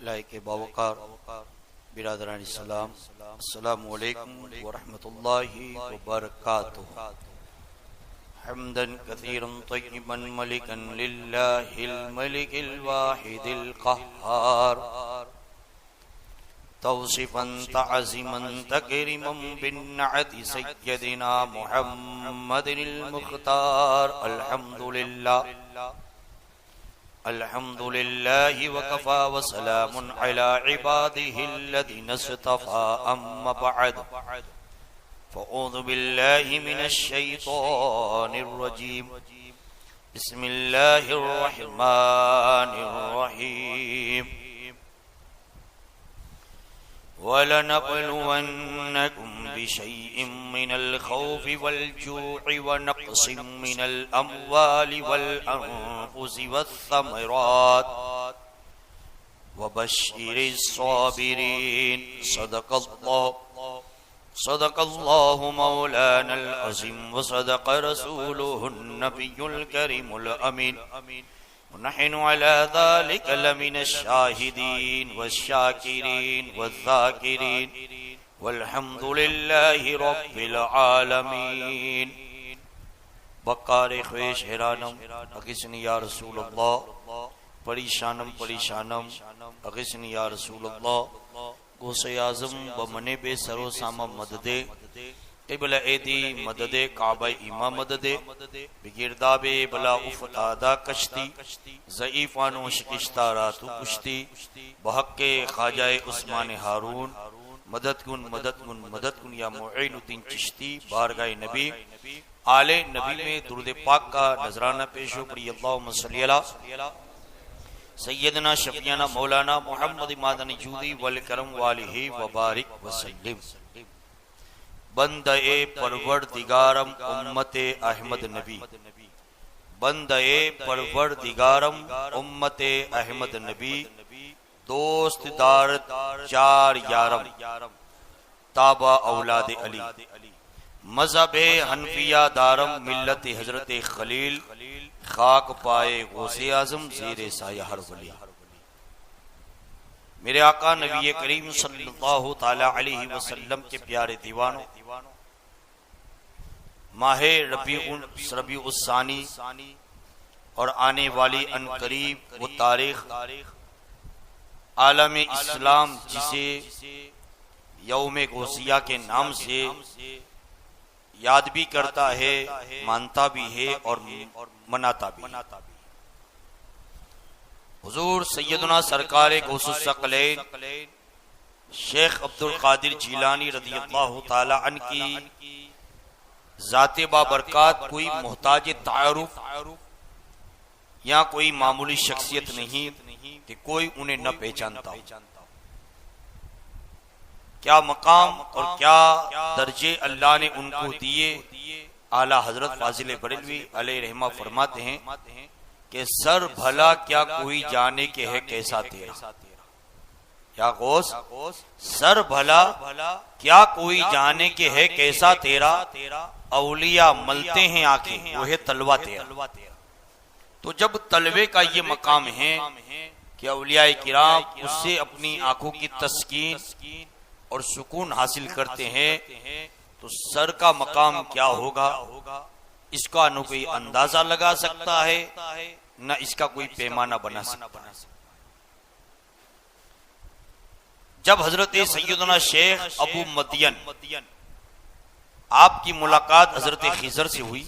लायक बावकार बिरादरान इस्लाम, अस्सलामु अलैकुम व रहमतुल्लाहि व बरकातुहू। हम्दन कसीरन तय्यिबन मलिकन लिल्लाहिल मलिकिल वाहिदिल क़ह्हार, तौसिफन तअज़ीमन तकरीमन बिन्नअति सय्यदिना मुहम्मदिल मुख्तार। अल्हम्दुलिल्लाहि व कफ़ा व सलामुन अला इबादिहिल्लज़ीना इस्तफ़ा, अम्मा बअद, फ़अऊज़ु बिल्लाहि मिनश शैतानिर रजीम। बिस्मिल्लाहिर रहमानिर रहीम। वलनब्लुवन्नकुम बिशैइन मिनल खौफि वल जू'i व नक़्सिम मिनल अम्वालि वल अन्फुसि वस्समरात व बश्शिरिस साबिरीन। सदक़ल्लाहु मौलानल अज़ीम व सदक़ रसूलुहुन नबियुल करीमुल अमीन। नहनु अला ज़ालिका लमिनश शाहिदीन वश्शाकिरीन वज़्ज़ाकिरीन वल्हम्दुलिल्लाहि रब्बिल आलमीन। बक़ारे ख़्वेश हैरानम अगिस्नी या रसूल अल्लाह, परेशानम परेशानम अगिस्नी या रसूल अल्लाह। गौसे आज़म व मने बे सरो सामा मददे क़िबला एदी मददे काबा इमा मददे बिगिरदाबे बला उफ़तादा कश्ती ज़ईफ़ानो शिकिश्ता रातु कुश्ती बहक़्क़े ख़ाजाए उस्मान हारून मदद कुन या मुईनुद्दीन चिश्ती। बारगाह नबी आले नबी में दुरूद पाक का नजराना पेश हो पड़ी। अल्लाहुम्मा सल्ली अला सय्यदना शफ़ियाना मौलाना मुहम्मद मादनी जूदी वल करम वालिही व बारिक वसल्लिम। बंदे परवरदिगारम उम्मते अहमद नबी, बंदे परवरदिगारम उम्मते अहमद नबी, दोस्त दार चार यारम ताबा औलाद अली, मज़हबे हनफिया दारम मिल्लत हजरत खलील, खाक पाए गौसे आज़म ज़ेरे साया हर वली। मेरे आका नबी करीम सल्लल्लाहु ताला अलैहि वसल्लम के प्यारे दीवानों, माहे रबीउस्सानी और आने वाली अनकरीब वो तारीख आलम इस्लाम जिसे यौम गौसिया के नाम से याद भी करता है, मानता भी है और मनाता भी। हुजूर सैयदना सरकार गौसुस सकलैन शेख अब्दुल कादिर जीलानी रज़ियल्लाहु ताला अन्हु की ज़ाते बाबरकात कोई मोहताज तारुफ या कोई मामूली शख्सियत नहीं कि कोई उन्हें न पहचानता हो। क्या मकाम और क्या दर्जे अल्लाह ने उनको दिए। आला हजरत फाजिल बरेलवी अलैहि रहमा फरमाते हैं कि सर भला क्या कोई जाने के है कैसा तेरा। या गौस, सर भला क्या कोई जाने के है कैसा तेरा, औलिया मलते हैं आंखें वो है तलवा तेरा। तो जब तलवे का ये मकाम है कि औलिया किराम उससे अपनी आंखों की तस्कीन और सुकून हासिल करते हैं, तो सर का मकाम क्या होगा इसका न कोई अंदाजा लगा सकता है न इसका कोई पैमाना बना सकता है। जब हजरत सैयदना शेख अबू मदियन आपकी मुलाकात हजरत खिजर से हुई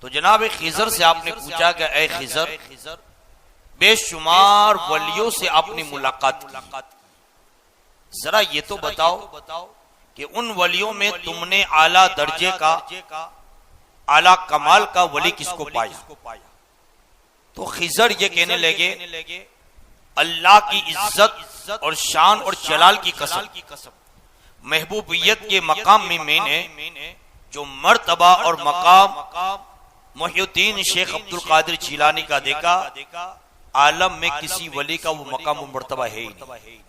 तो जनाब खिजर से आपने पूछा कि ऐ खिजर, बेशुमार वलियों से आपने मुलाकात की, जरा ये तो बताओ कि उन वलियों में तुमने आला दर्जे का आला कमाल का वली किसको पाया। तो खिजर ये कहने लगे अल्लाह की इज्जत और शान और जलाल की कसम, महबूबियत के मकाम में मैंने जो मर्तबा और मकाम मुहिउद्दीन शेख अब्दुल कादिर जीलानी का देखा, आलम में किसी वली का वो मकाम और मर्तबा है ही नहीं।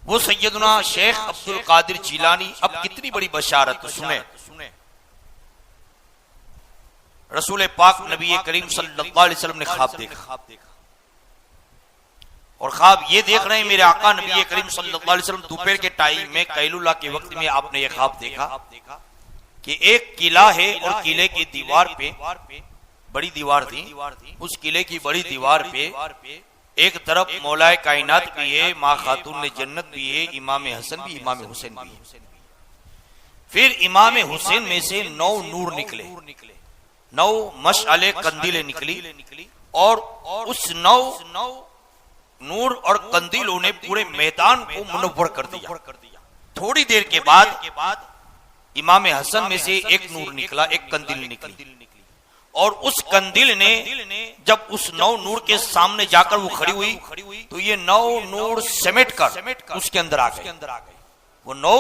वो सैयदना शेख अब्दुल कादिर जीलानी, अब कितनी बड़ी बशारत सुने। रसूल पाक नबी करीम सल्लल्लाहु अलैहि वसल्लम ने ख्वाब देखा और ख्वाब ये देख रहे हैं मेरे आका नबी करीम सल्लल्लाहु अलैहि वसल्लम दोपहर के टाइम में कैलुला के वक्त में आपने ये ख्वाब देखा कि एक किला है और किले की दीवार पे, बड़ी दीवार थी, उस किले की बड़ी दीवार पे एक तरफ मौलाए कायनात भी है, माँ खातून ने जन्नत भी है, इमाम हसन भी, इमाम हुसैन भी है। फिर इमाम हुसैन में से 9 नूर निकले, 9 मशअले कंदीलें निकली और उस 9 नूर और कंदीलों ने पूरे मैदान को मुनव्वर कर दिया। थोड़ी देर के बाद इमाम हसन में से एक नूर निकला, एक कंदील निकली और उस कंदील ने जब उस 9 नूर के सामने जाकर वो खड़ी हुई तो ये 9 नूर समेट कर उसके अंदर आ गए। वो 9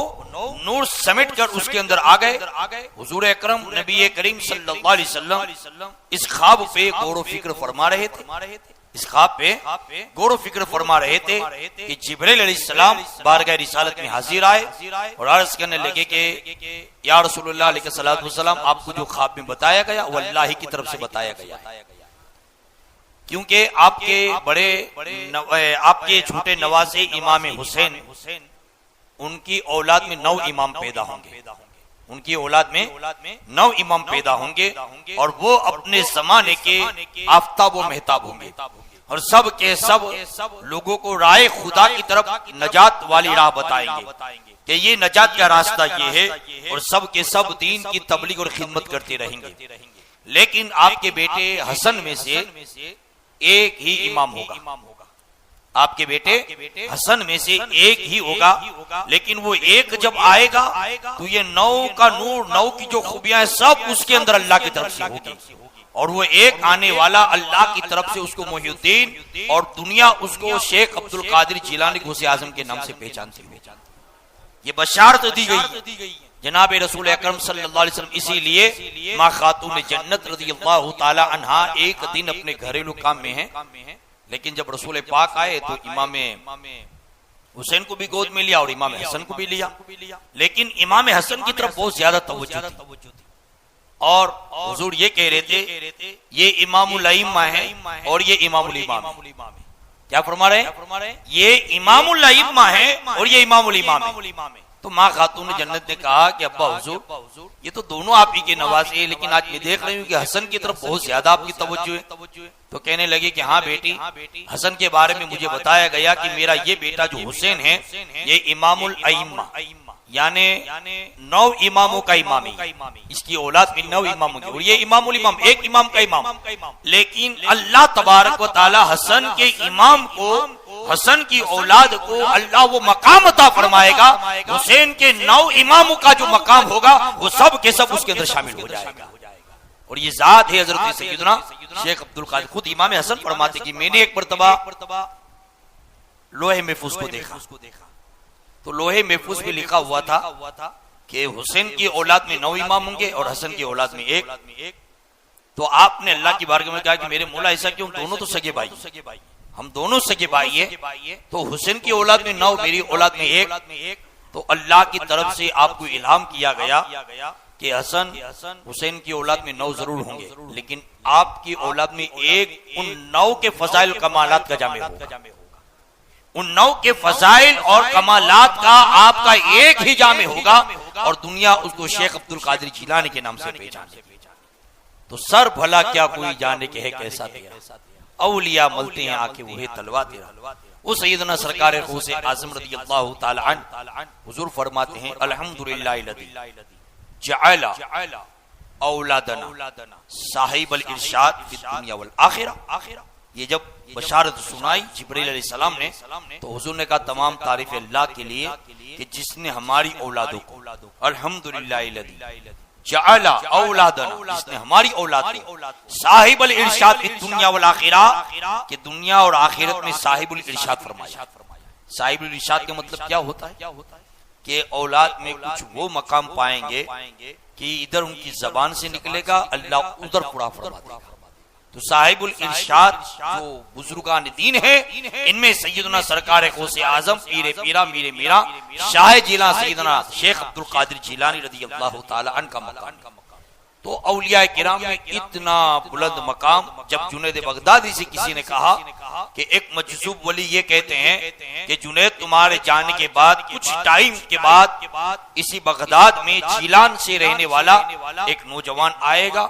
नूर समेट कर उसके अंदर आ गए। हुजूर अकरम नबी करीम सल्लल्लाहु अलैहि वसल्लम इस ख्वाब पे गौर फिक्र फरमा रहे थे, इस ख्वाब पे गौर फिक्र फरमा रहे थे कि जिब्रील अलैहिस्सलाम बारगाह रिसालत में हाजिर आए और अर्ज करने लगे कि या रसूलुल्लाह अलैहिस्सलातु वस्सलाम, आपको जो ख्वाब में बताया गया वो अल्लाह ही की तरफ से बताया गया है, क्योंकि आपके आपके झूठे नवासे इमाम हुसैन, उनकी औलाद में 9 इमाम पैदा होंगे, उनकी औलाद में 9 इमाम पैदा होंगे और वो अपने जमाने के आफताब व मेहताब होंगे और सब के सब लोगों को राय खुदा की तरफ नजात वाली राह बताएंगे कि ये नजात का रास्ता ये है और सब के सब दीन की तबलीग और खिदमत करते रहेंगे। लेकिन आपके बेटे हसन में से एक ही इमाम होगा, आपके बेटे हसन में से एक ही होगा, लेकिन वो एक जब आएगा तो ये 9 का नूर, 9 की जो खूबियां हैं सब उसके अंदर अल्लाह की तरफ से होगी और वो एक आने वाला अल्लाह की तरफ से उसको मोहिउद्दीन और दुनिया उसको शेख अब्दुल कादिर जिलानी गौसे आजम के नाम से पहचानती है। ये बशारत दी गई जनाब रसूल अकरम सल्लल्लाहु अलैहि वसल्लम। इसीलिए माँ खातून जन्नत रज़ियल्लाहु ताला अन्हा एक दिन अपने घरेलू काम में है, लेकिन जब रसूल पाक आए तो इमाम हुसैन को भी गोद में लिया और इमाम हसन को भी लिया, लेकिन इमाम हसन की तरफ बहुत ज्यादा तवज्जो थी और हुजूर ये कह रहे थे ये इमामुल अइम्मा है और ये इमामुल इमाम है। क्या फरमा रहे हैं? ये इमामुल अइम्मा है और ये इमामुल इमाम है। तो माँ खातून जन्नत ने कहा कि अब्बा हुजूर, ये तो दोनों आप ही के नवासे हैं, लेकिन आज मैं देख रही हूँ कि हसन की तरफ बहुत ज्यादा आपकी तवज्जो है। तो कहने लगे कि हाँ बेटी, हसन के बारे में मुझे बताया गया कि मेरा ये बेटा जो हुसैन है ये इमामुल अइम्मा यानी 9 इमामों का इमाम है, इसकी औलाद में 9 इमाम होंगे और ये इमामुल इमाम, एक इमाम का इमाम। लेकिन अल्लाह तबारक व तआला हसन के इमाम को, हसन की औलाद को अल्लाह वो मकाम अता फरमाएगा, हुसैन के 9 इमामों का जो मकाम होगा वो सब के सब उसके अंदर शामिल हो जाएगा। और ये जात है हजरत सैयदना शेख अब्दुल कादिर। खुद इमाम हसन फरमाते कि मैंने एक मरतबा लोहे महफूज को देखा, तो लोहे महफूज में लिखा हुआ था कि हुसैन की औलाद में 9 इमाम होंगे और हसन की औलाद में एक। तो आपने अल्लाह की बारगाह में कहा कि मेरे मौला ऐसा क्यों, दोनों तो सगे भाई, हम दोनों सगे भाई है, तो हुसैन की औलाद में 9, मेरी औलाद में एक। तो अल्लाह की तरफ से आपको इल्हाम किया गया कि हसन हुसैन की औलाद में 9 जरूर होंगे, लेकिन आपकी औलाद में एक उन 9 के फजाइल कमालात का जामे होगा, उन 9 के फजाइल और कमालात का आपका एक ही जामे होगा और दुनिया उसको शेख अब्दुल कादिर जिलानी के नाम से पहचाने। तो सर भला क्या कोई जाने के है कैसा तेरा, औलिया मलते हैं आके वो है तलवा तेरा। वो सैयदना सरकार गौसे आज़म रज़ियल्लाहु ताला अन्हु हुजूर फरमाते हैं अल्हम्दुलिल्लाहिल्लज़ी जअला औलादना साहिबल इरशाद फिद दुनिया वल आखिरा। ये जब बशारत सुनाई जिब्रील अलैहिस्सलाम ने तो हुजूर ने कहा तमाम तारीफ अल्लाह के लिए कि जिसने हमारी औलादों को, अल्हम्दुलिल्लाहिल्लज़ी जअला औलादना, जिसने हमारी औलाद को साहिबुल इरशाद फिद दुनिया वल आखिरा, कि दुनिया और आखिरत में साहिबुल इरशाद फरमाया। साहिबुल इरशाद का मतलब क्या होता है कि औलाद में कुछ वो मकाम पाएंगे कि इधर उनकी जबान से निकलेगा, अल्लाह उधर पूरा फरमा देगा। तो साहिबुल इरशाद जो बुजुर्गान दीन है, इनमें सैयदना सरकार गौसे आजम पीरे पीरा मीरे मीरा शाह जिला सैयदना शेख अब्दुल कादिर जिलानी रज़ियल्लाहु ताला अन्हु का मकाम। तो औलिया किराम में इतना बुलंद मकाम, जब जुनैद बगदादी से किसी ने कहा कि एक मजसूब वली ये कहते हैं कि जुनैद तुम्हारे जाने के बाद कुछ टाइम के बाद इसी बगदाद में जीलान से रहने वाला एक नौजवान आएगा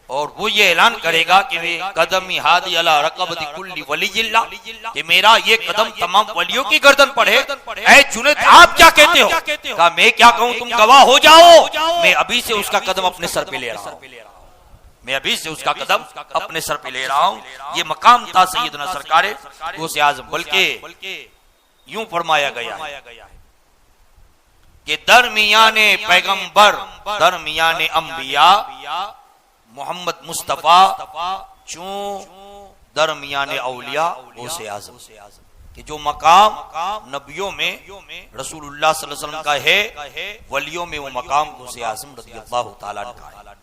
और वो ये ऐलान करेगा कि वे कदम हादी अला रक़बति कुल्ली वलियिल्लाह, कि मेरा ये कदम तमाम वलियों की गर्दन पर है। ऐ जुनैद आप क्या कहते हो? कहा मैं क्या कहूं, तुम गवाह हो जाओ, मैं अभी से उसका कदम अपने सर पे ले रहा हूं, मैं अभी से उसका कदम अपने सर पे ले रहा हूं। ये मकाम था सैयदना सरकारे गौसे आज़म। बल्कि यूं फरमाया गया है कि दरमियाने पैगंबर दरमियाने अंबिया मोहम्मद मुस्तफा चूं दरमियाने औलिया गौसे आज़म, कि जो मकाम नबियों में रसूलुल्लाह सल्लल्लाहु अलैहि वसल्लम का है, वलियों में वो मकाम गौसे आज़म रज़ियल्लाहु ताला अन्हु का है।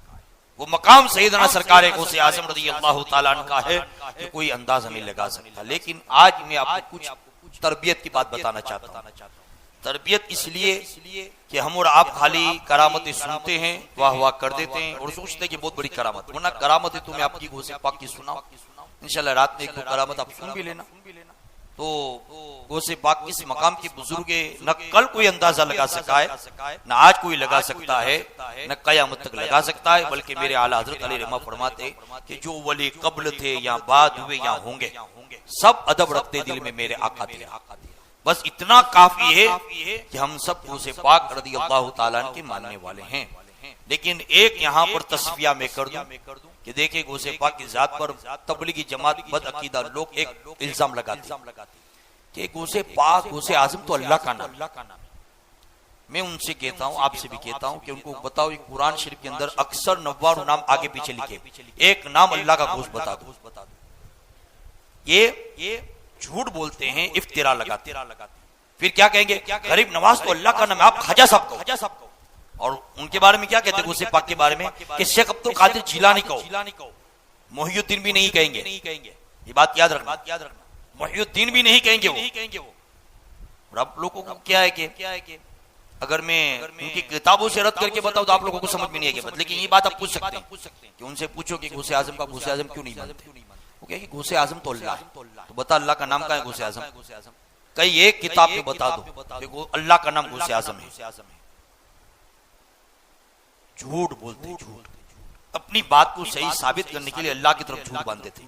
वो मकाम सैयदना सरकार गौसे आज़म रज़ियल्लाहु ताला अन्हु का है कि कोई अंदाजा नहीं लगा सकता। लेकिन आज मैं आपको कुछ तरबियत की बात बताना चाहता हूँ। तरबियत इसलिए कि हम और आप खाली करामतें सुनते हैं, वाह वाह कर देते हैं और सोचते हैं कि बहुत बड़ी करामत, वरना करामत है तो मैं आपकी गौसे पाक की सुनाऊं। इंशाल्लाह रात में एक दो करामत आप सुन भी लेना। तो गौसे पाक किस मकाम के बुजुर्ग न कल कोई अंदाजा लगा सका है, न आज कोई लगा सकता है, न कयामत तक लगा सकता है। बल्कि मेरे आला हजरत अलैहि रहमा फरमाते कि जो वली कब्ल थे या बाद हुए या होंगे, सब अदब रखते दिल में मेरे आका थे। बस इतना काफी है कि हम सब गौसे पाक रज़ियल्लाहु ताला अन्हु के मानने वाले हैं। लेकिन एक यहाँ पर तस्फिया में कर दूं कि देखिए गौसे पाक की जात पर तबलीगी जमात बदअकीदा लोग एक इल्जाम लगाते कि गौसे पाक गौसे आज़म तो अल्लाह का नाम। मैं उनसे कहता हूँ, आपसे भी कहता हूँ कि उनको बताओ ये कुरान शरीफ के अंदर अक्सर 99 नाम आगे पीछे लिखे, एक नाम अल्लाह का गौस बता दो। ये झूठ बोलते हैं, इफ्तिरा लगाते। फिर क्या कहेंगे, गरीब नवाज तो अल्लाह का नाम है, आप ख्वाजा साहब को। और उनके बारे में क्या कहते हैं गौसे पाक के बारे में कि शेख अब्दुल कादिर जिलानी कहो, मोहिउद्दीन भी नहीं कहेंगे। ये बात याद रखना, मोहिउद्दीन भी नहीं कहेंगे वो। और आप लोगों को क्या है कि अगर मैं उनकी किताबों से रद्द करके बताऊं तो आप लोगों को समझ में नहीं आएगी। लेकिन ये बात आप पूछ सकते हैं कि उनसे पूछो कि गौसे आज़म का गौसे आज़म क्यों नहीं मानते। वो कहे कि गौसे आज़म तो अल्लाह, तो बता अल्लाह का नाम क्या है गौसे आज़म? कई एक किताब में बता दो कि अल्लाह का नाम गौसे आज़म है। झूठ बोलते, झूठ अपनी बात को सही साबित करने के लिए अल्लाह की तरफ झूठ बांधते थे।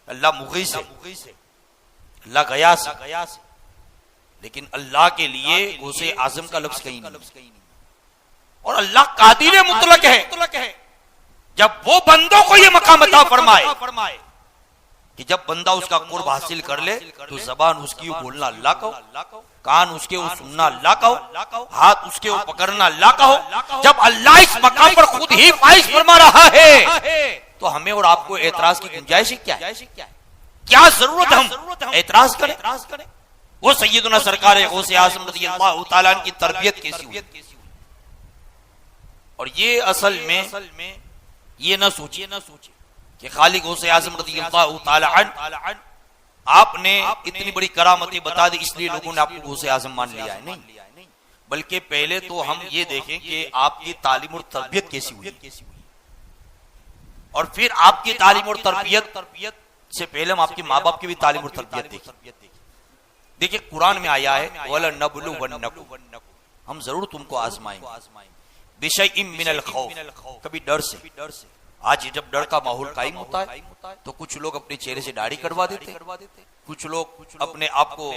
अल्लाह मुग़ीस है, अल्लाह गयास है, लेकिन अल्लाह के लिए गौसे आज़म का लफ्ज़ कहीं नहीं। और अल्लाह कादिर मुतलक है। जब वो बंदों को ये मकाम अता फरमाए कि जब बंदा उसका कुर्ब हासिल कर ले तो जबान उसकी बोलना अल्लाह का हो, कान उसके वो सुनना अल्लाह का हो, हाथ उसके वो पकड़ना अल्लाह का हो। जब अल्लाह इस मकाम पर खुद ही फाइज फरमा रहा है तो हमें और आपको एतराज की गुंजाइश क्या है? क्या जरूरत हम एतराज करें? वो सैयदना सरकार गौसे आज़म रज़ियल्लाहु ताला अन्हु की तरबियत कैसी हुई। और ये असल में ये न सोचिए कि खाली गौसे आज़म रज़ियल्लाहु ताला अन्हु आपने इतनी बड़ी करामतें बता दी इसलिए लोगों ने आपको गौसे आज़म मान लिया है। नहीं, बल्कि पहले तो हम ये देखें कि आपकी तालीम और तरबियत कैसी हुई, और फिर आपकी तालीम और तरबियत से पहले हम आपके माँ बाप की भी तालीम और तरबियत देखें। देखिए कुरान में आया है वलनबलुवन्नकुम, हम जरूर तुमको आजमाएंगे बिशैइन मिनल खौफ, कभी डर से। आज जब डर का माहौल कायम होता है तो कुछ लोग अपने चेहरे से दाढ़ी कटवा देते, कुछ लोग अपने आप को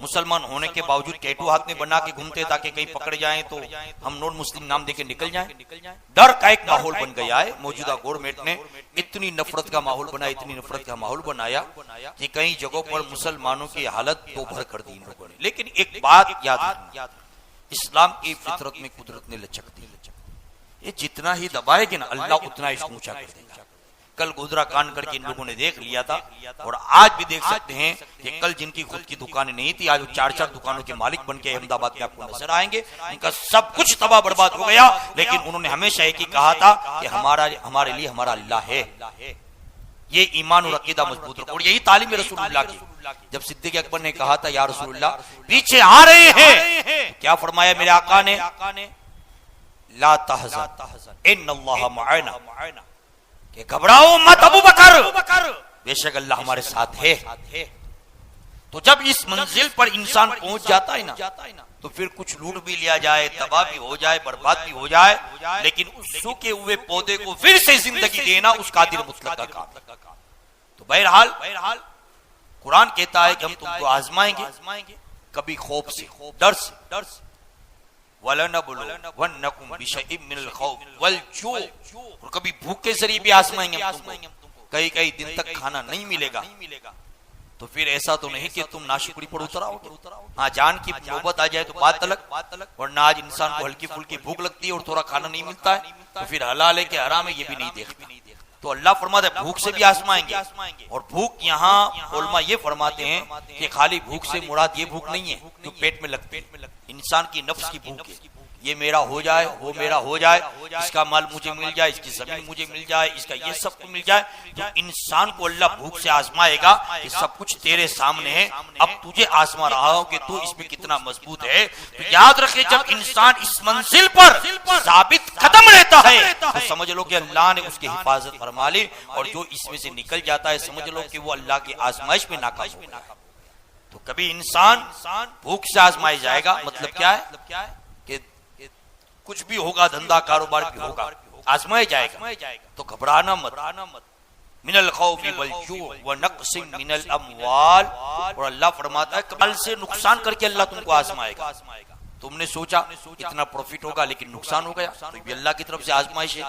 मुसलमान होने के बावजूद टैटू हाथ में बना के घूमते ताकि कहीं पकड़ जाएं तो हम नॉन मुस्लिम नाम देके निकल जाएं। डर का एक माहौल बन गया है। मौजूदा गवर्नमेंट ने इतनी नफरत का माहौल बनाया कि कई जगहों पर मुसलमानों की हालत तो भर कर दी इन लोगों ने। लेकिन एक बात याद, इस्लाम की फितरत में कुदरत ने लचक दी। ये जितना ही दबाएगी ना अल्लाह उतना ही ऊंचा कर देगा। कल गोदरा कांड करके इन लोगों ने देख लिया था और आज भी देख सकते हैं कि कल जिनकी खुद की दुकानें नहीं थी आज वो 4-4 दुकानों के मालिक बन के अहमदाबाद में आपको नजर आएंगे। उनका सब कुछ तबाह बर्बाद हो गया, लेकिन उन्होंने हमेशा एक ही कहा था कि हमारे लिए हमारा अल्लाह है। ये ईमान और अकीदा मजबूत रखो। और यही तालीम रसूलुल्लाह की। जब सिद्दीक़ अकबर ने कहा था या रसूलुल्लाह पीछे आ रहे हैं, क्या फरमाया मेरे आका ने, ला तहज़न इन्नल्लाह मअना, कि घबराओ मत अबू बकर, बेशक अल्लाह हमारे साथ है। तो जब इस मंजिल पर इंसान पहुंच जाता है ना, तो फिर कुछ लूट भी लिया जाए, तबाह भी हो जाए, बर्बाद भी हो जाए, लेकिन उस सूखे हुए पौधे को फिर से जिंदगी देना उस कादिर मुतलक का काम है। तो बहरहाल कुरान कहता है कि हम तुमको आजमाएंगे, कभी खौफ से, डर से, वलनबलुवन्नकुम बिशैइन मिनल खौफ वल-जू, और कभी भूख के जरिए भी आजमाएंगे हम तुमको, कई दिन तक खाना नहीं मिलेगा। तो फिर ऐसा तो नहीं कि तुम नाशुक्री पर उतर आओगे। हाँ, जान की नौबत आ जाए तो बात अलग, वरना आज इंसान को हल्की फुल्की भूख लगती है और थोड़ा खाना नहीं मिलता है, तो फिर हलाल है कि हराम है ये भी नहीं देखता। तो अल्लाह फरमाता है भूख से भी आजमाएंगे। और भूख यहाँ उलमा ये फरमाते हैं कि खाली भूख से मुराद ये भूख नहीं है जो पेट में लगती है, इंसान की नफ्स की भूख है। ये मेरा हो जाए, वो मेरा हो जाए, इसका माल मुझे मिल जाए, इसकी जमीन मुझे मिल जाए, इसका ये सब कुछ मिल जाए। तो इंसान को अल्लाह भूख से आजमाएगा कि सब कुछ तेरे सामने है, अब तुझे आजमा रहा हूं कि तू इसमें कितना मजबूत है। तो याद रखे, जब इंसान इस मंजिल पर साबित कदम रहता है तो समझ लो कि अल्लाह ने उसकी हिफाजत फरमा ली, और जो इसमें से निकल जाता है समझ लो कि वो अल्लाह की आजमाइश में नाकाम हो गया। तो कभी इंसान भूख से आजमाया जाएगा, मतलब क्या है कि कुछ भी होगा, धंधा कारोबार भी होगा, आजमाया जाएगा। तो घबराना मत। मिनल खौफि वल जू व नक़्सिन मिनल अमवाल, और अल्लाह फरमाता है कल से नुकसान करके अल्लाह तुमको आजमाएगा। तुमने सोचा इतना प्रॉफिट होगा लेकिन नुकसान हो गया, तो ये अल्लाह की तरफ से आजमाइश है।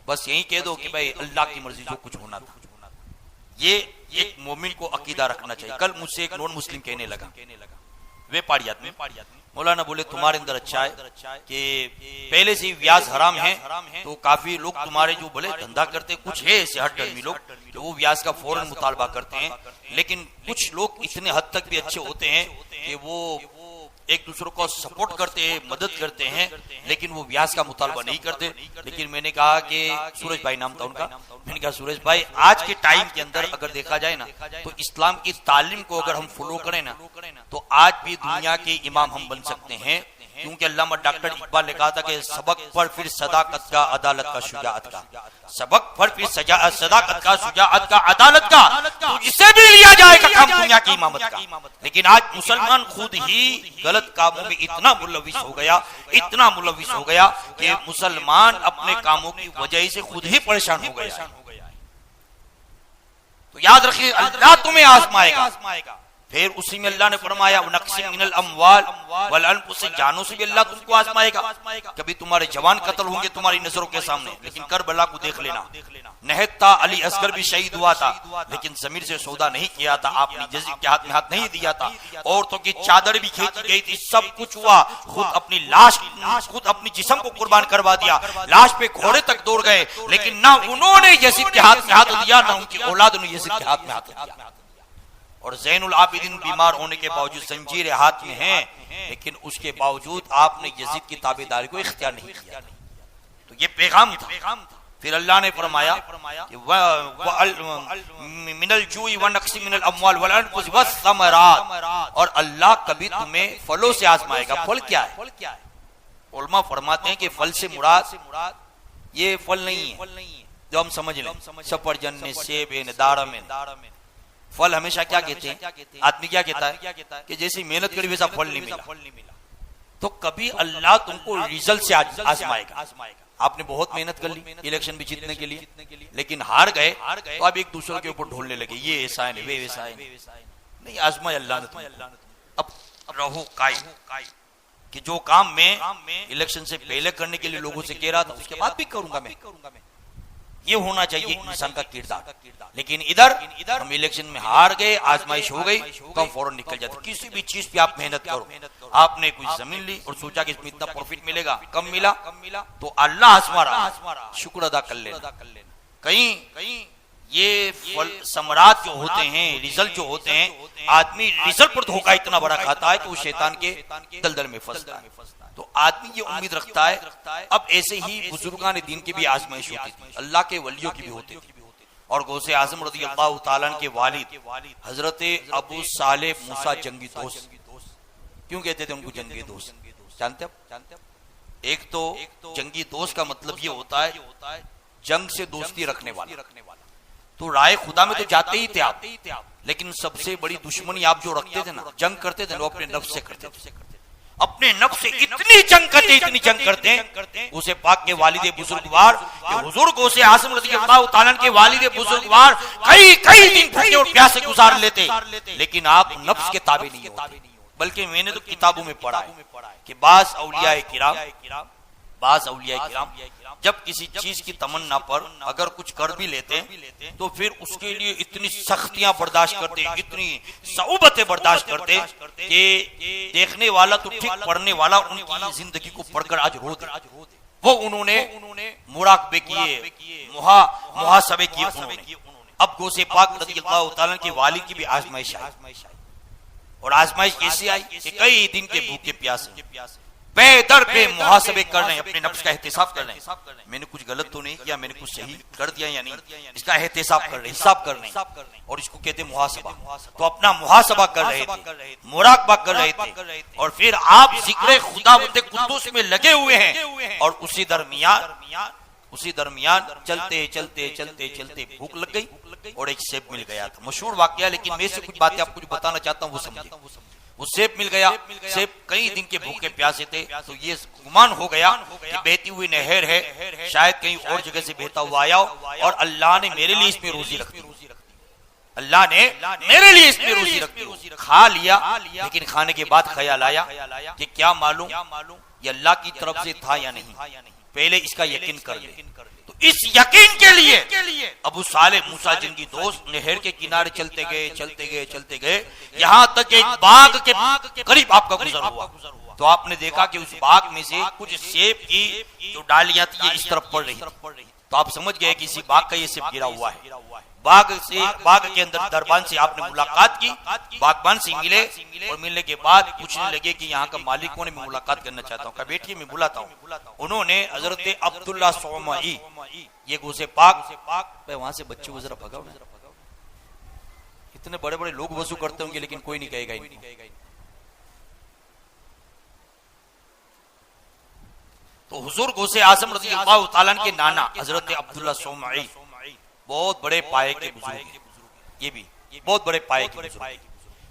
बस यही कह दो कि भाई अल्लाह की मर्जी, जो कुछ होना था। ये एक मोमिन को अकीदा रखना चाहिए। कल मुझसे एक नॉन मुस्लिम कहने लगा, व्यापारी आदमी, मौलाना बोले तुम्हारे अंदर अच्छा है कि पहले से ही व्याज हराम है, तो काफी लोग तुम्हारे जो बोले धंधा करते, कुछ है ऐसे हट डरमी लोग तो वो व्याज का फौरन मुतालबा करते हैं, लेकिन कुछ लोग इतने हद तक भी अच्छे होते हैं कि वो एक दूसरे को सपोर्ट करते हैं, मदद करते हैं, लेकिन वो व्याज का मुतालबा नहीं करते। लेकिन मैंने कहा कि सूरज भाई नाम था उनका, मैंने कहा सूरज भाई आज के टाइम के अंदर अगर देखा जाए ना, तो इस्लाम की तालीम को अगर हम फॉलो करें ना, तो आज भी दुनिया के इमाम हम बन सकते हैं। क्योंकि अल्लामा डॉक्टर इकबाल ने कहा था कि सबक पर फिर सदाकत का, अदालत का, शुजाअत का, सबक पर फिर सदाकत का, शुजाअत का, अदालत का, तो इसे भी लिया जाएगा काम दुनिया की इमामत का। लेकिन आज मुसलमान खुद ही गलत कामों में इतना मुलविस हो गया कि मुसलमान अपने कामों की वजह से खुद ही परेशान हो गया। तो याद रखिए अल्लाह तुम्हें आजमाएगा। फिर उसी में अल्लाह ने फरमाया नक़्सिन मिनल अमवाल वल अनफुस, जानों से भी अल्लाह तुमको आजमाएगा। कभी तुम्हारे जवान कत्ल होंगे तुम्हारी नजरों के सामने, लेकिन करबला को देख लेना। नहता अली असगर भी शहीद हुआ था, लेकिन जमीर से सौदा नहीं किया था, आपने यजीद के हाथ में हाथ नहीं दिया था। औरतों की चादर भी खींची गई थी, सब कुछ हुआ। खुद अपनी लाश, खुद अपनी जिस्म को कुर्बान करवा दिया, लाश पे घोड़े तक दौड़ गए, लेकिन ना उन्होंने यजीद के हाथ में हाथ दिया, ना उनकी औलाद ने यजीद के हाथ में हाथ दिया। और ज़ैनुल आबिदीन बीमार होने के बावजूद जंजीरें हाथ में हैं, लेकिन उसके बावजूद आपने यजीद की ताबेदारी को इख्तियार नहीं किया। तो ये पैगाम था। फिर अल्लाह ने फरमाया कि मिनल जूई व नक़्सिन मिनल अमवाल वल अनफुस वस्समरात, और अल्लाह कभी तुम्हें फलों से आजमाएगा। फल क्या है? उलमा फरमाते हैं कि फल से मुराद ये फल नहीं है जो हम समझ लें, सफरजन, सेब, दारम। फल हमेशा क्या कहते हैं, आदमी क्या कहता है कि जैसी मेहनत करी वैसा फल नहीं मिला। तो कभी अल्लाह तुमको रिजल्ट से आजमाएगा। आपने बहुत मेहनत कर ली इलेक्शन में जीतने के लिए, लेकिन हार गए, तो आप एक दूसरे के ऊपर ढोलने लगे, ये ऐसा है, वे वैसा है। नहीं, आजमाया अल्लाह ने। अब रहो कायम कि जो काम मैं इलेक्शन से पहले करने के लिए लोगों से कह रहा था, उसके बाद भी करूंगा मैं। ये होना चाहिए इंसान का किरदार। लेकिन इधर हम इलेक्शन में हार गए, आजमाइश हो गई, तो हम फौरन निकल जाते। किसी भी चीज पे आप मेहनत करो। आपने कोई जमीन ली और सोचा कि इसमें इतना प्रॉफिट मिलेगा, कम मिला, तो अल्लाह आजमा रहा, शुक्र अदा कर लेना। कहीं ये फल समरात जो होते हैं, रिजल्ट जो होते हैं, आदमी रिजल्ट पर धोखा इतना बड़ा खाता है कि वो शैतान के दलदल में फंसता है। तो आदमी ये उम्मीद रखता है। अब ऐसे ही बुजुर्गान दीन की भी आजमाइश होती थी, अल्लाह के वलियों की भी होती थी। और गौसे आजम रज़ियल्लाहु ताला के वालिद हजरत अबू सालेह मूसा जंगी दोस्त, क्यों कहते थे उनको जंगी दोस्त? जानते हो? एक तो जंगी दोस्त का मतलब ये होता है जंग से दोस्ती रखने वाला। तो राय खुदा में तो जाते ही थे आप, लेकिन सबसे बड़ी दुश्मनी आप जो रखते थे ना, जंग करते थे, वो अपने नफ्स से करते थे। अपने नफ्स से इतनी जंग करते उसे पाक के वालिद बुजुर्गवार हुजूर गौसे आज़म रज़ियल्लाहु ताला के वालिद बुजुर्गवार कई दिन भूखे और प्यासे गुजार लेते, लेकिन आप नफ्स के ताबे नहीं होते। बल्कि मैंने तो किताबों में पढ़ा है कि बाज़ औलिया किराम जब किसी चीज की तमन्ना पर अगर कुछ कर भी लेते तो फिर उसके लिए इतनी सख्तियां बर्दाश्त करते, इतनी सऊबतें बर्दाश्त करते कि देखने वाला तो ठीक, पढ़ने वाला उनकी जिंदगी को पढ़कर आज रो दे। वो उन्होंने मुराकबे किए, मुहासबे किए उन्होंने। अब गौसे पाक रज़ियल्लाहु ताला के वाली की भी आजमाइश आई, और आजमाइश कैसी आई कि कई दिन के भूखे प्यासे बेदर पे मुहासबे कर रहे हैं, अपने नफ्स का एहतिसाब कर रहे हैं। मैंने कुछ गलत तो नहीं किया, मैंने कुछ सही कर दिया या नहीं, इसका एहतिसाब कर रहे हैं, हिसाब कर रहे हैं, और इसको कहते हैं मुहासबा। तो अपना मुहासबा कर रहे थे, मुराकबा कर रहे थे, और फिर आप जिक्र खुदावंद कुद्दूस में लगे हुए हैं, और उसी दरमियान चलते भूख लग गई और एक सेब मिल गया था। मशहूर वाकया, लेकिन मैं से कुछ बातें आपको जो बताना चाहता हूँ वो समझिए। वो सेब मिल गया, सेब कई दिन के भूखे प्यासे थे, तो ये गुमान हो गया कि बहती हुई नहर है, शायद कहीं और जगह से बहता हुआ आया और अल्लाह ने मेरे लिए इसमें रोजी रख दी, अल्लाह ने मेरे लिए इसमें रोजी रख दी। खा लिया, लेकिन खाने के बाद ख्याल आया कि क्या मालूम ये अल्लाह की तरफ से था या नहीं, पहले इसका यकीन कर ले। तो इस यकीन के लिए अबू साले मूसा जंगी दोस्त नहर के किनारे चलते गए यहाँ तक एक बाग के करीब आपका गुजर हुआ। तो आपने देखा कि उस बाग में से कुछ सेब की जो डालियां थी इस तरफ पड़ रही, तो आप समझ गए कि इसी बाग का ये सेब गिरा हुआ है। बाग के अंदर दरबान से आपने मुलाकात की, बागबान से मिले, और मिलने के बाद पूछने लगे कि यहाँ का मालिक कौन है, मैं मुलाकात करना चाहता हूँ। कहा बैठिए मैं बुलाता हूँ। उन्होंने हजरत अब्दुल्ला सौमई, ये गौसे पाक, वहां से बच्चे को जरा भगाओ, इतने बड़े बड़े लोग वजू करते होंगे लेकिन कोई नहीं कहेगा। तो हुजूर गौसे आज़म रज़ियल्लाहु ताला के नाना हजरत अब्दुल्ला सौमई बहुत बड़े पाए के बुजुर्ग हैं, ये भी बहुत बड़े पाए के बुजुर्ग।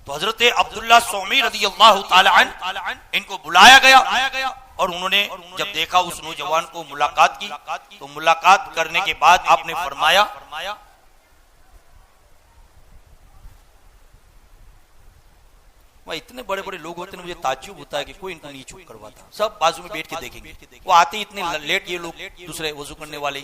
तो हजरत अब्दुल्ला सौमी रज़ियल्लाहु ताला अन्हु इनको बुलाया गया, और उन्होंने जब देखा उस नौजवान को, मुलाकात की, तो मुलाकात करने के बाद आपने फरमाया वह इतने बड़े बड़े लोग होते हैं, मुझे ताज्जुब होता है कि कोई इनको नहीं चुप करवाता, सब बाजू में बैठ के देखेंगे। वो आते इतने लेट ये लोग दूसरे वजू करने वाले।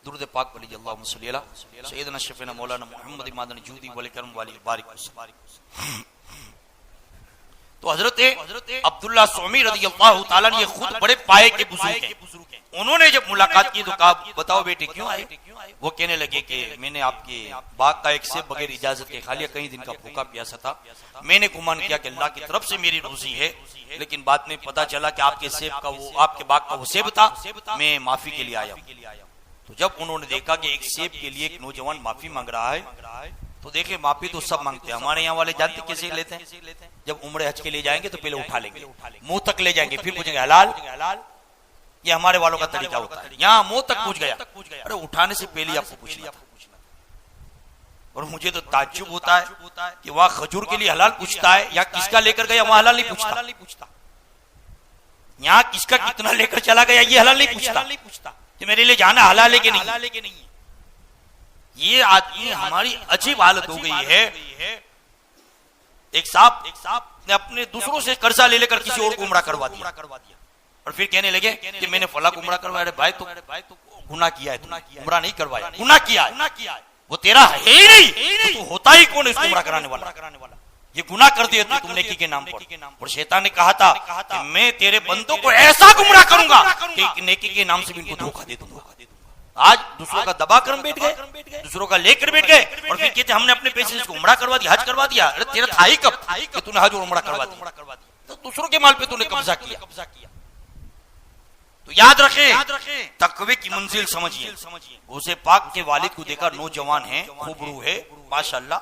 दुरूद पाक पढ़ी, अल्लाहुम्मा सल्ली अला सय्यदना शफीना मौलाना मुहम्मद मादनी जूदी वल करम वाली बारिक। तो हजरत अब्दुल्ला सौमी रज़ियल्लाहु ताला ये खुद बड़े पाए के बुजुर्ग हैं। उन्होंने जब मुलाकात की तो कहा बताओ बेटे क्यों आए। वो कहने लगे कि मैंने आपके बाग का एक सेब बगैर इजाजत के खा लिया, कई दिन का भूखा प्यासा था, मैंने गुमान किया कि अल्लाह की तरफ से मेरी रोजी है, लेकिन बाद में पता चला कि आपके बाग का वो सेब था, मैं माफी के लिए आया। तो जब उन्होंने देखा कि एक सेब के लिए एक नौजवान माफी मांग रहा है, तो देखे माफी तो सब मांगते हैं, हमारे यहाँ वाले जानते कैसे लेते हैं, जब उम्र हज के लिए जाएंगे तो पहले उठा लेंगे, मुंह तक ले जाएंगे, फिर पूछेंगे हलाल, ये हमारे वालों का तरीका होता है। यहाँ मुंह तक पूछ गया, अरे उठाने से पहले आपको पूछना था। और मुझे तो ताज्जुब होता है कि वहां खजूर के लिए हलाल पूछता है, या किसका लेकर गया वहां हलाल नहीं पूछता, यहाँ किसका कितना लेकर चला गया ये हलाल नहीं पूछता कि मेरे लिए जाना हलाल है कि नहीं। ये आदमी हमारी अजीब हालत हो गई है। एक साहब ने अपने दूसरों से कर्जा ले लेकर किसी और को उम्रा करवा दिया, और फिर कहने लगे कि मैंने फला को उम्रा करवाया। भाई तो गुनाह किया है, उम्रा नहीं करवाया, गुनाह किया है, वो तेरा है ही नहीं, तो होता ही कौन है उसको उम्रा कराने वाला, ये गुनाह कर दिया तुमने नेकी के नाम पर। और शैतान ने कहा था कि मैं तेरे बंदों को ऐसा गुमराह करूंगा कि नेकी के नाम से भी इनको धोखा दे दूंगा। आज दूसरों का दबा कर बैठ गए, दूसरों का लेकर बैठ गए, और फिर कहते हमने अपने पैसे से उम्रा करवा दिया, हज करवा दिया। अरे तेरा था ही कब कि तूने हज और उम्रा करवा दिया, तो दूसरों के माल पे तूने कब्जा किया। तो याद रखे तकवे की मंजिल समझिए। गौसे पाक के वालिद को देखा, नौजवान है, खूबरू है, माशाअल्लाह,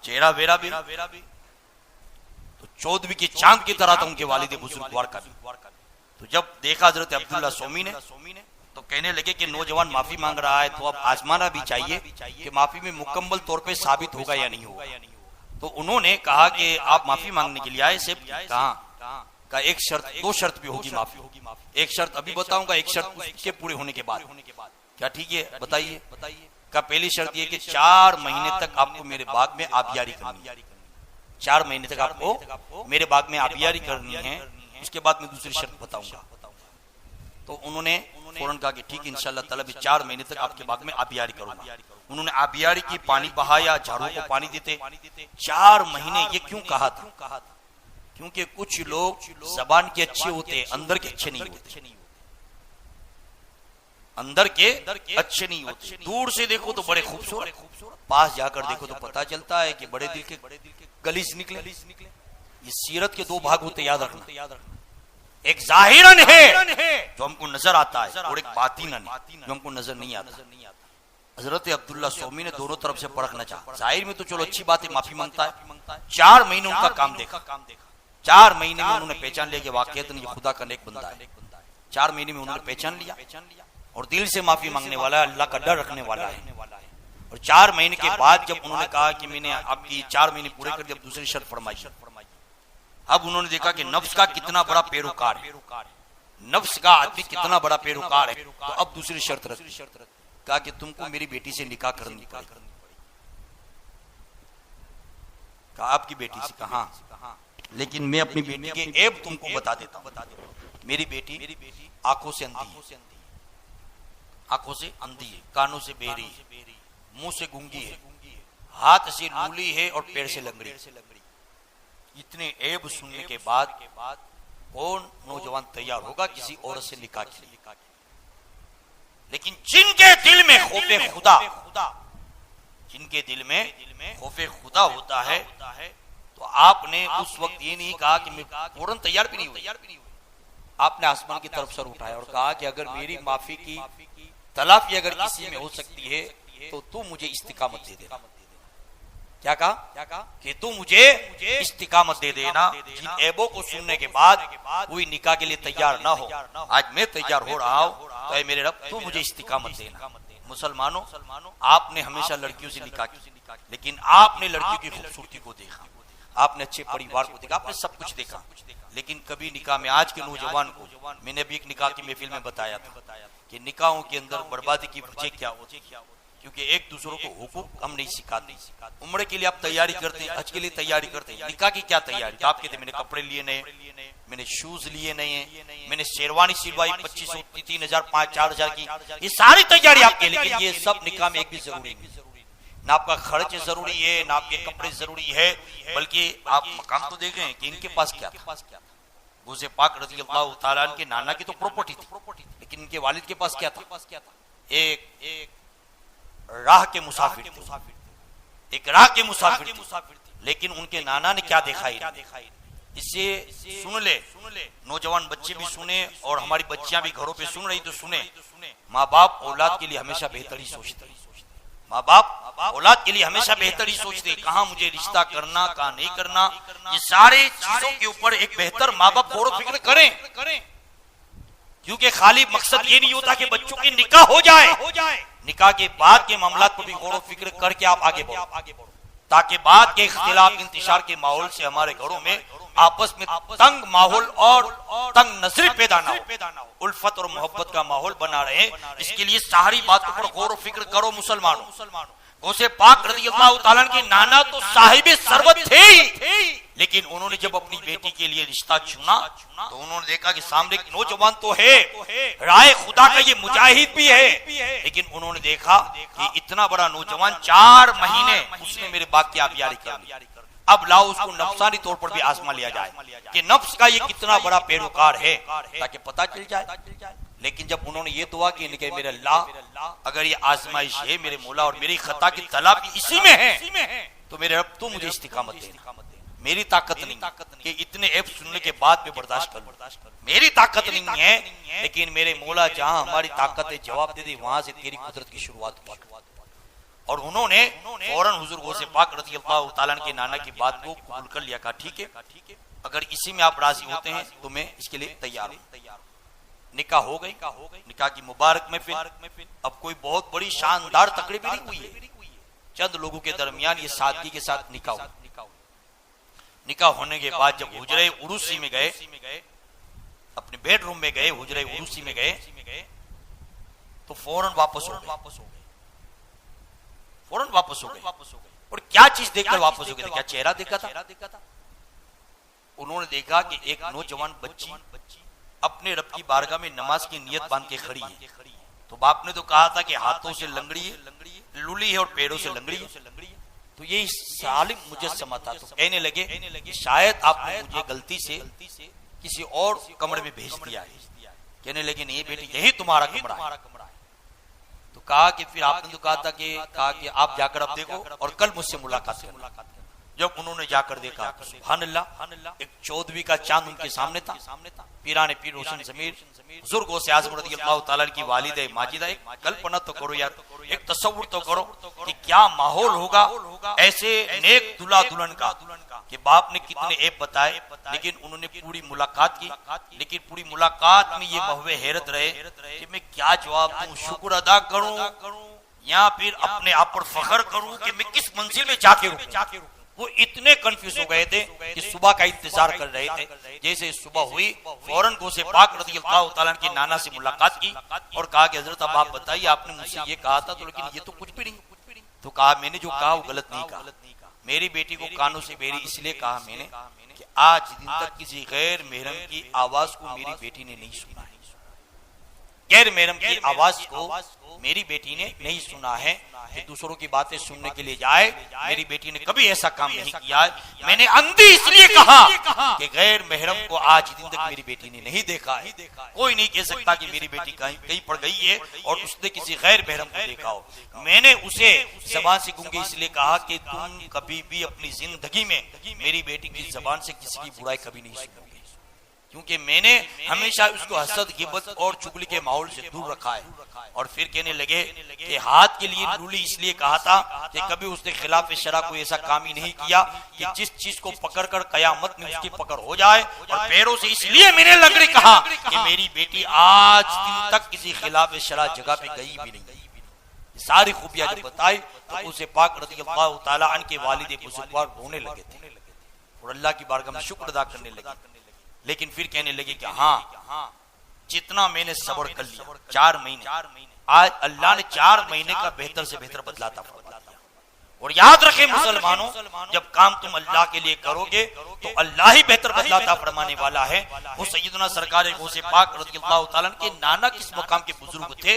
चेहरा वेरा भी तो 14वीं के चांद की तरह था उनके वालिद बुजुर्गवार का भी। तो जब देखा हजरत अब्दुल्ला सोमी ने तो कहने लगे कि नौजवान माफी मांग रहा है तो अब आजमाना भी चाहिए कि माफी में मुकम्मल तौर पे साबित होगा या नहीं होगा। तो उन्होंने कहा कि आप माफी मांगने के लिए आए से कहा एक शर्त, 2 शर्त भी होगी माफी। एक शर्त अभी बताऊंगा, एक शर्त उसके पूरे होने के बाद। क्या ठीक है, बताइए। का पहली शर्त ये कि 4 महीने तक आपको मेरे बाग में आबियारी करनी, 4 महीने तक आपको मेरे बाग में आबियारी करनी है। उसके बाद मैं दूसरी शर्त बताऊंगा। तो उन्होंने फौरन कहा कि ठीक है इंशाअल्लाह ताला, 4 महीने तक आपके बाग में आबियारी करूंगा। उन्होंने आबियारी की, पानी बहाया, झाड़ों को पानी देते 4 महीने। ये क्यों कहा था? क्योंकि कुछ लोग जबान के अच्छे होते हैं, अंदर के अच्छे नहीं होते। अंदर के अच्छे नहीं होते। दूर से देखो तो बड़े खूबसूरत, पास जाकर देखो तो पता चलता है कि बड़े दिल के गलीस निकले। ये सीरत के 2 भाग होते, याद रखना। एक जाहिरन है जो हमको नजर आता है और एक बातिनन जो हमको नजर नहीं आता। हजरत अब्दुल्ला सोमी ने दोनों तरफ से परखना चाहा। जाहिर में तो चलो अच्छी बात है, माफी मांगता है। 4 महीने उनका काम देखा। 4 महीने में उन्होंने पहचान लिया कि वाकईतन ये खुदा का नेक बंदा है। 4 महीने में उन्होंने पहचान लिया और दिल से माफी मांगने वाला है, अल्लाह का डर रखने वाला है। और 4 महीने के बाद जब उन्होंने कहा कि मैंने आपकी 4 महीने पूरे कर दिए, दूसरी शर्त फरमाई। अब उन्होंने देखा कि नफ्स का कितना बड़ा पैरोकार है, नफ्स का आदमी कितना बड़ा पैरोकार है। तो अब दूसरी शर्त रखी, कहा कि तुमको मेरी बेटी से निकाह करनी पड़ेगी। कहा आपकी बेटी से? कहा लेकिन मैं अपनी बेटी के ऐब तुमको बता देता हूं। मेरी बेटी आंखों से अंधी है, आंखों से अंधी है, कानों से बहरी है, मुंह से गूंगी है, हाथ से लूली है और पैर से लंगड़ी। इतने ऐब सुनने के बाद कौन नौजवान तैयार होगा किसी औरत से निकाह के लिए? लेकिन जिनके दिल में खौफे खुदा, जिनके दिल में खौफे खुदा होता है, तो आपने उस वक्त ये नहीं कहा कि मैं फौरन तैयार भी नहीं हुई। आपने आसमान की तरफ सर उठाया और कहा कि अगर मेरी माफी की तलाफी अगर किसी में हो सकती है तो तू मुझे इस्तिकामत दे देना। क्या कहा? कि तू मुझे इस्तिकामत दे देना। जिन ऐबों को सुनने के बाद कोई निकाह के लिए तैयार ना हो, आज मैं तैयार हो रहा हूँ, तो मेरे रब तू मुझे इस्तिकामत देना। मुसलमानों, आपने हमेशा लड़कियों से निकाह किया, लेकिन आपने लड़कियों की खूबसूरती को देखा, आपने अच्छे परिवार को देखा, आपने सब कुछ देखा, लेकिन कभी निकाह में आज के नौजवान को, मैंने अभी एक निकाह की महफिल में बताया था कि निकाहों के अंदर बर्बादी की वजह क्या होती है, क्योंकि एक दूसरों को हुकूक हम नहीं सिखाते। उम्र के लिए आप तैयारी करते हैं, हज के लिए तैयारी करते हैं, निकाह की क्या तैयारी? तो आप कहते मैंने कपड़े लिए नए, मैंने शूज लिए नए, मैंने शेरवानी सिलवाई 2500, 3000, 4000 की, ये सारी तैयारी आपके। लेकिन ये सब निकाह में एक भी जरूरी नहीं। ना आपका खर्च जरूरी है, ना आपके कपड़े जरूरी है, बल्कि आप मकाम तो देखें कि इनके पास क्या था। गौसे पाक रज़ी अल्लाह तआला अन्हु के नाना की तो प्रॉपर्टी थी, लेकिन इनके वालिद के पास क्या था? एक राह के मुसाफिर थे, एक राह के मुसाफिर थे, लेकिन उनके नाना ने क्या देखा ही नहीं। इससे सुन ले, नौजवान बच्चे भी सुने और हमारी बच्चियां भी घरों पे सुन रही तो सुने। माँ बाप औलाद के लिए हमेशा बेहतर ही सोचते, माँ बाप औलाद के लिए हमेशा बेहतर ही सोचते, कहाँ मुझे रिश्ता करना, कहाँ नहीं करना। ये सारे चीजों के ऊपर एक बेहतर माँ बाप गौर फिक्र करें, क्योंकि खाली मकसद ये नहीं होता कि बच्चों की निकाह हो जाए। निकाह के बाद के मामलात पर भी गौर फिक्र करके आप आगे बढ़ो, ताकि बाद के इख्तिलाफ इंतशार के माहौल से हमारे घरों में आपस में तंग माहौल और तंग नजरी पैदा ना हो, उल्फत और मोहब्बत का माहौल बना रहे। इसके लिए सारी बातों पर गौर और फिक्र करो मुसलमानों। गौसे पाक रज़ी अल्लाह तआला के नाना तो साहिबे सरवत थे, लेकिन उन्होंने जब अपनी बेटी के लिए रिश्ता चुना तो उन्होंने देखा कि सामने एक नौजवान तो है, राय खुदा का ये मुजाहिद भी है, लेकिन उन्होंने देखा कि इतना बड़ा नौजवान 4 महीने उसने मेरे बाग की आबियारी कर, अब लाओ उसको नफ्सानी तौर पर भी आजमा लिया जाए कि नफ्स का ये कितना बड़ा पैरोकार है, ताकि पता चल जाए। लेकिन जब उन्होंने ये दुआ की कि मेरे अल्लाह, अगर ये आजमाइश है मेरे मौला और मेरी खता की तलाफी इसी में है, तो मेरे रब तू मुझे इस्तिकामत दे, मेरी ताकत नहीं कि इतने ऐप सुनने के बाद भी बर्दाश्त करूं, मेरी ताकत नहीं है, लेकिन मेरे मौला जहां हमारी ताकत है जवाब दे दी, वहां से तेरी कुदरत की शुरुआत हुई। और उन्होंने फौरन हुजूर गौसे पाक रज़ी अल्लाह तआला के नाना की बात को कबूल कर लिया, कहा ठीक है, अगर इसी में आप राजी होते हैं तो मैं इसके लिए तैयार हूं। निकाह हो गई, निकाह की मुबारक में फिर अब कोई बहुत बड़ी शानदार तकरीब नहीं हुई है, चंद लोगों के दरमियान ये सादगी के साथ निकाह हुआ। निकाह होने के बाद जब हुजरे उरूसी में गए, अपने बेडरूम में गए, हुजरे उरूसी में गए, तो फौरन वापस हो गए, फौरन वापस हो गए। और क्या चीज देखकर वापस हो गए थे? क्या चेहरा देखा था? उन्होंने देखा कि एक नौजवान बच्ची अपने रब की बारगाह में नमाज की नियत बांध के खड़ी है। तो बाप ने तो कहा था कि हाथों से लंगड़ी है, लूली है और पैरों से लंगड़ी है। तो ये सालिम मुजस्समा था। तो कहने लगे शायद आपने मुझे गलती से किसी और कमरे में भेज दिया है। कहने लगे नहीं बेटी, यही तुम्हारा कमरा है। तो कहा कि फिर आपने तो कहा कि आप जाकर अब देखो और कल मुझसे मुलाकात करना। जब उन्होंने जाकर देखा, सुभान अल्लाह, एक 14वीं का चांद उनके सामने था। पीराने पीर रोशन ज़मीर हुज़ूर गौसे आज़म रज़ी अल्लाह तआला की वालिदा माजिदा, एक कल्पना तो करो यार, एक तसव्वुर तो करो कि क्या माहौल होगा ऐसे नेक दुल्हा दुल्हन का, कि बाप ने कितने ऐब बताए, लेकिन उन्होंने पूरी मुलाकात की। लेकिन पूरी मुलाकात में ये महवे हैरत रहे कि मैं क्या जवाब दूं, शुक्र अदा करूं या फिर अपने आप पर फख्र करूं कि मैं किस मंजिल में जाके रुकूं। वो इतने कंफ्यूज हो गए थे कि सुबह का इंतजार कर रहे थे। जैसे सुबह हुई, फौरन गौसे पाक रज़ी अल्लाह तआला की नाना से मुलाकात की और कहा कि हजरत अब आप बताइए, आपने मुझसे ये कहा था, तो लेकिन ये तो कुछ भी नहीं। तो कहा मैंने जो कहा वो गलत नहीं कहा, मेरी बेटी को कानों से बेरी इसलिए कहा मैंने कि आज दिन तक किसी गैर महरम की आवाज को मेरी बेटी ने नहीं सुना है, गैर महरम की आवाज को मेरी बेटी ने नहीं सुना है कि दूसरों की बातें सुनने के लिए जाए। मेरी बेटी ने कभी ऐसा काम नहीं किया है। मैंने अंधी इसलिए कहा कि गैर महरम को आज दिन तक मेरी बेटी ने नहीं देखा है। कोई नहीं कह सकता कि मेरी बेटी कहीं पड़ गई है और उसने किसी गैर महरम को देखा हो। मैंने उसे जबान से गूंगे इसलिए कहा कि तुम कभी भी अपनी जिंदगी में मेरी बेटी की जबान से किसी की बुराई कभी नहीं सुनोगे, क्योंकि मैंने हमेशा उसको हसद, गिबत और चुगली के माहौल से दूर रखा है। और फिर कहने लगे कि हाथ के लिए लूली इसलिए कहा था कि कभी उसने खिलाफ शरा कोई ऐसा काम ही नहीं किया कि जिस चीज को पकड़कर कयामत में उसकी पकड़ हो जाए। और पैरों से इसलिए मैंने लंगड़ी कहा कि मेरी बेटी आज दिन तक किसी खिलाफ शरा जगह पे गई भी नहीं। सारी खूबियां जब बताई तो उसे पाक रज़ी अल्लाह तआला अन्हु के वालिद बुजुर्गवार रोने लगे थे और अल्लाह की बारगाह में शुक्र अदा करने लगे। लेकिन फिर कहने लगे कि हाँ, जितना मैंने सब्र कर लिया 4 महीने, आज अल्लाह ने 4 महीने का बेहतर से बेहतर बदलाता फरमा दिया। और याद रखें मुसलमानों, जब काम तुम अल्लाह के लिए करोगे तो अल्लाह ही बेहतर बदलाता फरमाने वाला है। वो सैयदना सरकार गौसे पाक रज़ी अल्लाह तआला के नाना किस मकाम के बुजुर्ग थे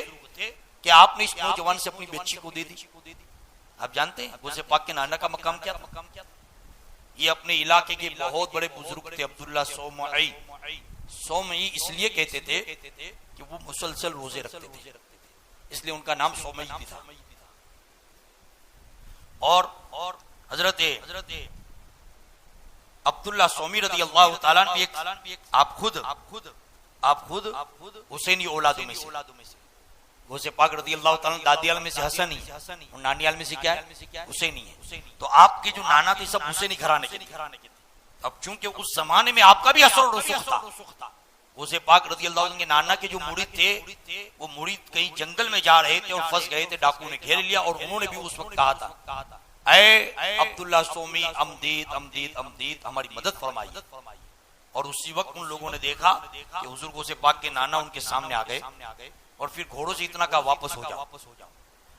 कि आपने इस नौजवान से अपनी बच्ची को दे दी। आप जानते हैं गौसे पाक के नाना का मकाम क्या था? ये अपने इलाके के बहुत बड़े बुजुर्ग थे, अब्दुल्ला सोमई इसलिए कहते थे कि वो मुसलसल रोजे रखते थे, इसलिए उनका नाम सोमई भी था। और हजरत अब्दुल्ला सोमी रज़ी अल्लाह तआला भी आप खुद हुसैनी औलादों में से, गौसे पाक रज़ी अल्लाह तआला दादियाल में से हसनी और नानियाल में से क्या है? हुसैनी है। तो आपके जो नाना थे सब हुसैनी घराने के थे। अब चूंकि उस जमाने में आपका भी असर रसूख था, गौसे पाक रज़ी अल्लाह के नाना के जो मुरीद थे वो मुरीद कहीं जंगल में जा रहे थे और फंस गए थे, डाकू ने घेर लिया। और उन्होंने भी उस वक्त कहा था, ऐ अब्दुल्ला सोमी अमदीद हमारी मदद फरमाइए। और उसी वक्त उन लोगों ने देखा कि हुजूर गौसे पाक के नाना उनके सामने आ गए और फिर घोड़ों से इतना का वापस हो जाओ।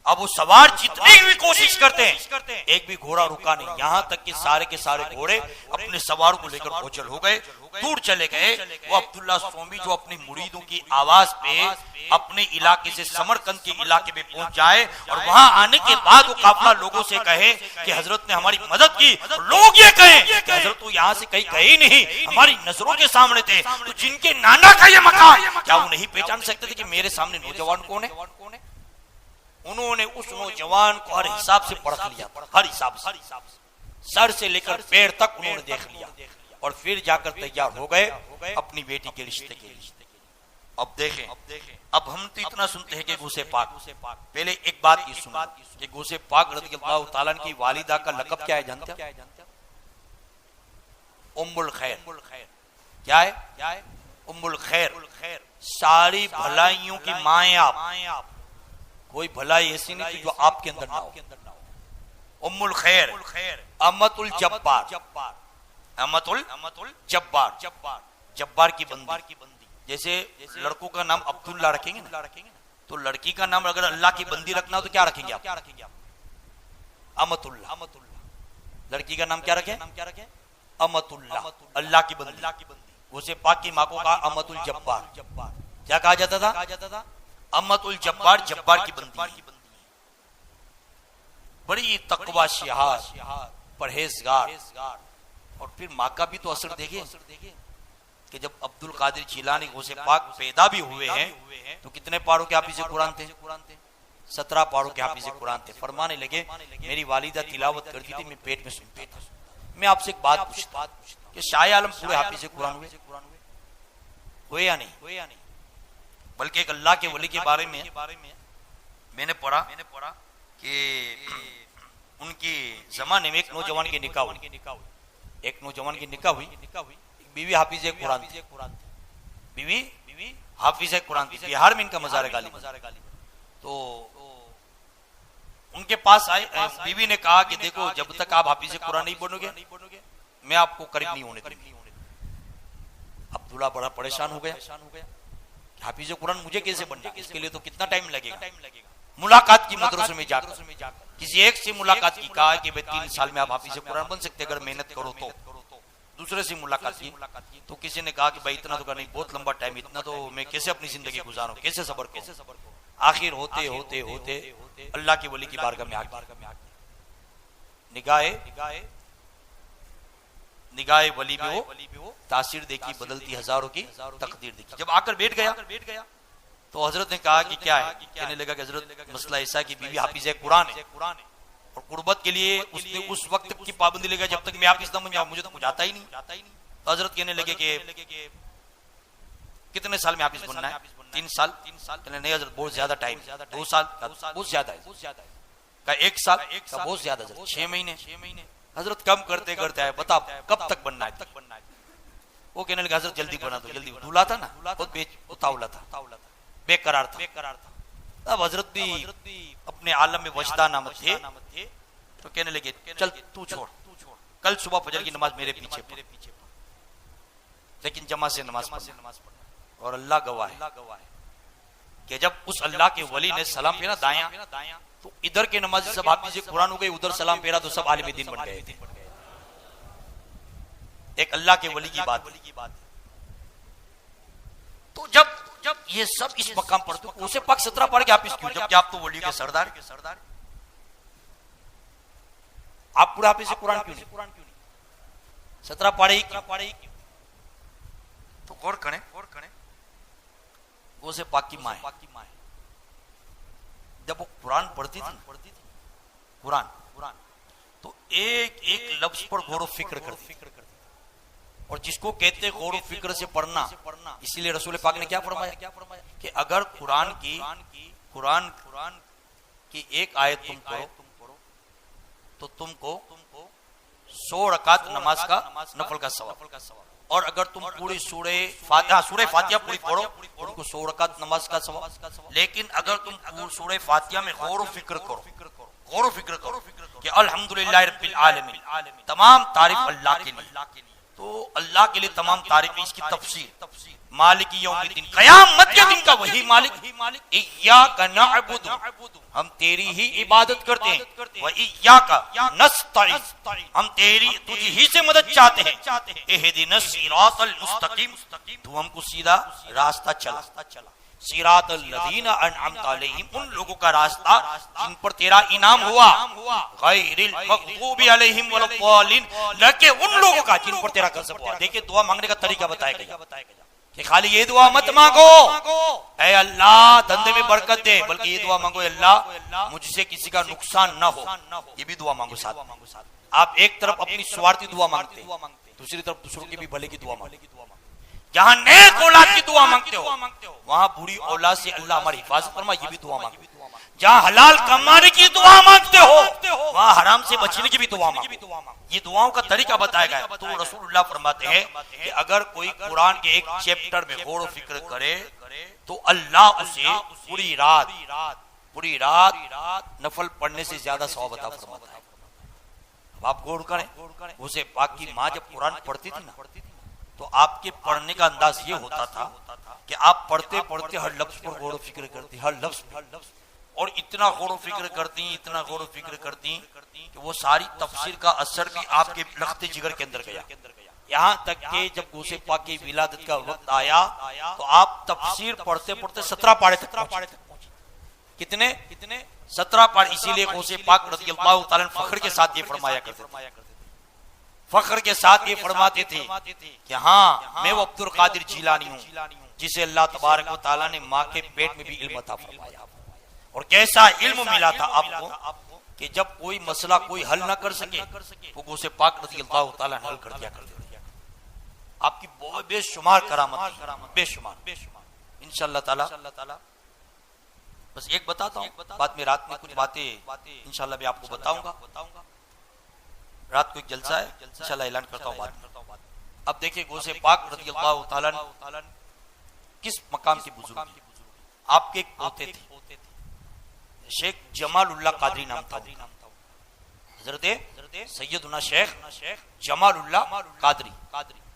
अब वो सवार जितनी भी कोशिश करते हैं एक भी घोड़ा रुका नहीं, यहाँ तक कि सारे के सारे घोड़े अपने सवार को लेकर ओझल हो गए, दूर चले गए। वो अब्दुल्ला सोमी जो अपने मुरीदों की आवाज पे अपने इलाके से समरकंद के इलाके में पहुंच जाए और वहां आने के बाद वो काफिला लोगों से कहे कि हजरत ने हमारी मदद की, लोग ये कहें कि हजरत तो यहाँ से कहीं गए ही नहीं, हमारी नजरों के सामने थे, तो जिनके नाना का ये मकान, क्या वो नहीं पहचान सकते थे कि मेरे सामने नौजवान कौन है? उन्होंने उस नौजवान को हर हिसाब से परख लिया, हर हिसाब से सर से लेकर पैर तक उन्होंने देख लिया और फिर जाकर तैयार हो गए अपनी बेटी के रिश्ते के लिए। अब देखें, अब हम तो इतना सुनते हैं कि गौसे पाक, पहले एक बात ये सुना कि गौसे पाक रज़ियल्लाहु ताला की वालिदा का लक़ब क्या है जानते हो? उम्मुल खैर। क्या है? उम्मुल खैर, सारी भलाइयों की माँ है आप। कोई भलाई ऐसी नहीं थी जो आपके अंदर ना हो। उम्मुल खैर, अमतुल जब्बार, अमतुल जब्बार, जब्बार की बंदी। जैसे लड़कों का नाम अब्दुल्ला रखेंगे ना, तो लड़की का नाम अगर अल्लाह की बंदी रखना हो तो क्या रखेंगे आप? अमतुल्ला। लड़की का नाम क्या रखे? अमतुल्ला, अल्लाह की बंदी। उसे पाक की माँ को कहा अमतुल जब्बार। क्या कहा जाता था? अमतुल जब्बार, जब्बार की बंदी। बड़ी तकवा शिहार, परहेजगार। और फिर माँ का भी तो असर देखे कि जब अब्दुल कादिर जिलानी गौसे पाक पैदा भी हुए हैं तो कितने पारों के हाफिज़ कुरान थे? 17 पारों के हाफिज़ कुरान थे। फरमाने लगे मेरी वालिदा तिलावत करती थी, मैं पेट में सुनता था। मैं आपसे एक बात पूछता कि शाह आलम पूरे हाफिज़ कुरान हुए या नहीं? बल्कि एक अल्लाह के वली के बारे में मैंने पढ़ा कि उनकी जमाने में एक नौजवान की निकाह हुई। बीवी हाफिज़ कुरान थी। बीवी हाफिज़ कुरान थी। बिहार में इनका मज़ार गालिब। तो उनके पास आए, बीवी ने कहा कि देखो जब तक आप हाफिज़ कुरान नहीं बनोगे मैं आपको करीब नहीं होने दूंगी। अब्दुल्ला बड़ा परेशान हो गया, हाफिज़ कुरान मुझे कैसे बनना? इसके लिए तो कितना टाइम लगेगा। मुलाकात की मदरसे में जाकर किसी एक से मुलाकात की, कहा कि भाई 3 साल में आप हाफिज़ कुरान बन सकते अगर मेहनत करो तो। दूसरे से मुलाकात की तो किसी ने कहा कि भाई इतना तो करना बहुत लंबा टाइम, इतना तो मैं कैसे अपनी जिंदगी गुजारूं, कैसे सब्र करूं। आखिर होते होते होते अल्लाह के वली की बारगाह में आके निगाहे वली में वो तासीर देखी, बदलती हजारों की तकदीर देखी। जब आकर बैठ गया तो हजरत ने कहा कि क्या है? कहने लगा कि हजरत मसला ऐसा कि बीवी हाफिज़ कुरान है और कुर्बत के लिए उसने उस वक्त की पाबंदी लगा जब तक मैं हाफिज़ ना बन जाऊं, मुझे तो कुछ आता ही नहीं। तो हजरत कहने लगे कि कितने साल में हाफिज़ बनना है? 3 साल। कहने नहीं हजरत बहुत ज्यादा टाइम, 2 साल बहुत ज्यादा है। का 1 साल का बहुत ज्यादा, 6 महीने। हजरत कम करते आए, बता कब तक बनना है? वो कहने लगे हजरत जल्दी बना दो, जल्दी। दूल्हा था ना, बहुत बेताउला था, बेकरार था। अब हजरत भी अपने आलम में वजदानामत थे तो कहने लगे चल तू छोड़, कल सुबह फजर की नमाज मेरे पीछे पढ़, लेकिन जमा से नमाज पढ़। और अल्लाह गवाह है कि जब उस अल्लाह के वली ने सलाम फेरा दायां तो इधर के नमाजी सब हाफिज़ कुरान हो गए, उधर सलाम फेरा तो सब आलिम दीन बन गए थे। एक अल्लाह के वली की बात। तो जब ये सब इस मकाम पर, तो उसे पाक 17 पढ़ के हाफिज़ क्यों, जबकि आप तो वली के सरदार? आप पूरा हाफिज़ कुरान क्यों नहीं? 17 पढ़े ही क्यों? तो गौर करें, वो से पाक की माँ है। जब वो कुरान पढ़ती थी कुरान तो एक लफ्ज पर गौर फिक्र करती। और जिसको कहते गौर फिक्र से पढ़ना, इसीलिए रसूल पाक ने क्या फरमाया कि अगर कुरान की एक आयत तुम पढ़ो तो तुमको 100 रकात नमाज का नफल का सवाब। और अगर तुम पूरी सूरह फातिहा पूरी पढ़ो उनको 100 रकात नमाज का सवाब। लेकिन अगर तुम सूरह फातिहा में गौर फिक्र करो कि अल्हम्दुलिल्लाह रब्बिल आलमीन, तमाम तारीफ अल्लाह के लिए, तो अल्लाह के लिए तमाम तारीफ। इसकी तफसीर मालिक यौमिद्दीन, क़यामत के दिन का वही मालिक। इय्याका नअबुदु, हम तेरी ही इबादत करते हैं। व इय्याका नस्तईन, हम तुझी ही से मदद चाहते हैं। इहदिनस सिरातल मुस्तकीम, तू हमको सीधा रास्ता चला। सिरातल लज़ीना अनअमता अलैहिम, उन लोगों का रास्ता जिन पर तेरा इनाम हुआ। गैरिल मग़दूबि अलैहिम वलद्दालिन, न कि उन लोगों का जिन पर तेरा गज़ब हुआ। देखिए दुआ मांगने का तरीका बताया गया कि खाली ये दुआ मत मांगो ऐ अल्लाह धंधे में बरकत दे, बल्कि ये दुआ मांगो अल्लाह मुझसे किसी का नुकसान न हो, ये भी दुआ मांगो साथ। आप एक तरफ अपनी स्वार्थी दुआ मांगते, दूसरी तरफ दूसरों के भी भले की दुआ मांगते। जहां नेक औलाद की दुआ मांगते हो वहां बुरी औलाद से अल्लाह हमारी हिफाजत फरमा, ये भी दुआ मांगो। जहां हलाल कमाने की दुआ मांगते हो वहां हराम से बचने की भी दुआ मांगो। ये दुआओं का तरीका बताया गया है। तो रसूलुल्लाह फरमाते हैं कि अगर कोई कुरान के एक चैप्टर में गौर फिक्र करे तो अल्लाह उसे पूरी रात नफल पढ़ने से ज्यादा सवाब अता फरमाता है। अब आप गौर करें, उसे पाक की माँ जब कुरान पढ़ती थी ना, तो आपके पढ़ने का अंदाज ये होता था कि आप पढ़ते पढ़ते हर लफ्ज पर गौर फिक्र करती, हर लफ्ज, और इतना गौर फिक्र करती कि वो सारी तफसीर का असर भी आपके लख्ते जिगर के अंदर गया। यहाँ तक कि जब गौसे पाक की विलादत का वक्त आया तो आप तफसीर पढ़ते पढ़ते 17 पारे तक पहुंचे। कितने 17 पारे। इसीलिए गौसे पाक रज़ियल्लाहु ताला अन्हु फख्र के साथ ये फरमाया करते थे, फख्र के साथ ये फरमाते थे कि हाँ मैं वो अब्दुल कादिर जिलानी हूँ जिसे अल्लाह तबारक व तआला ने माँ के पेट में भी इल्म अता फरमाया। और कैसा इल्म मिला था आपको कि जब कोई मसला कोई हल ना कर सके वो गौसे पाक रज़ियल्लाहु ताला हल कर दिया करते। आपकी बहुत बेशुमार करामत, बेशुमार इंशाअल्लाह ताला। बस एक बताता हूँ, बाद में रात में कुछ बातें इंशाअल्लाह मैं आपको बताऊंगा। रात को एक जलसा है, इंशाअल्लाह ऐलान करता हूँ बाद में। अब देखिए गौसे पाक रज़ियल्लाहु ताला किस मकाम के बुजुर्ग हैं। आपके एक पोते थे, शेख जमालुल्लाह कादरी नाम था। हजरत सैयदुना शेख जमालुल्लाह कादरी।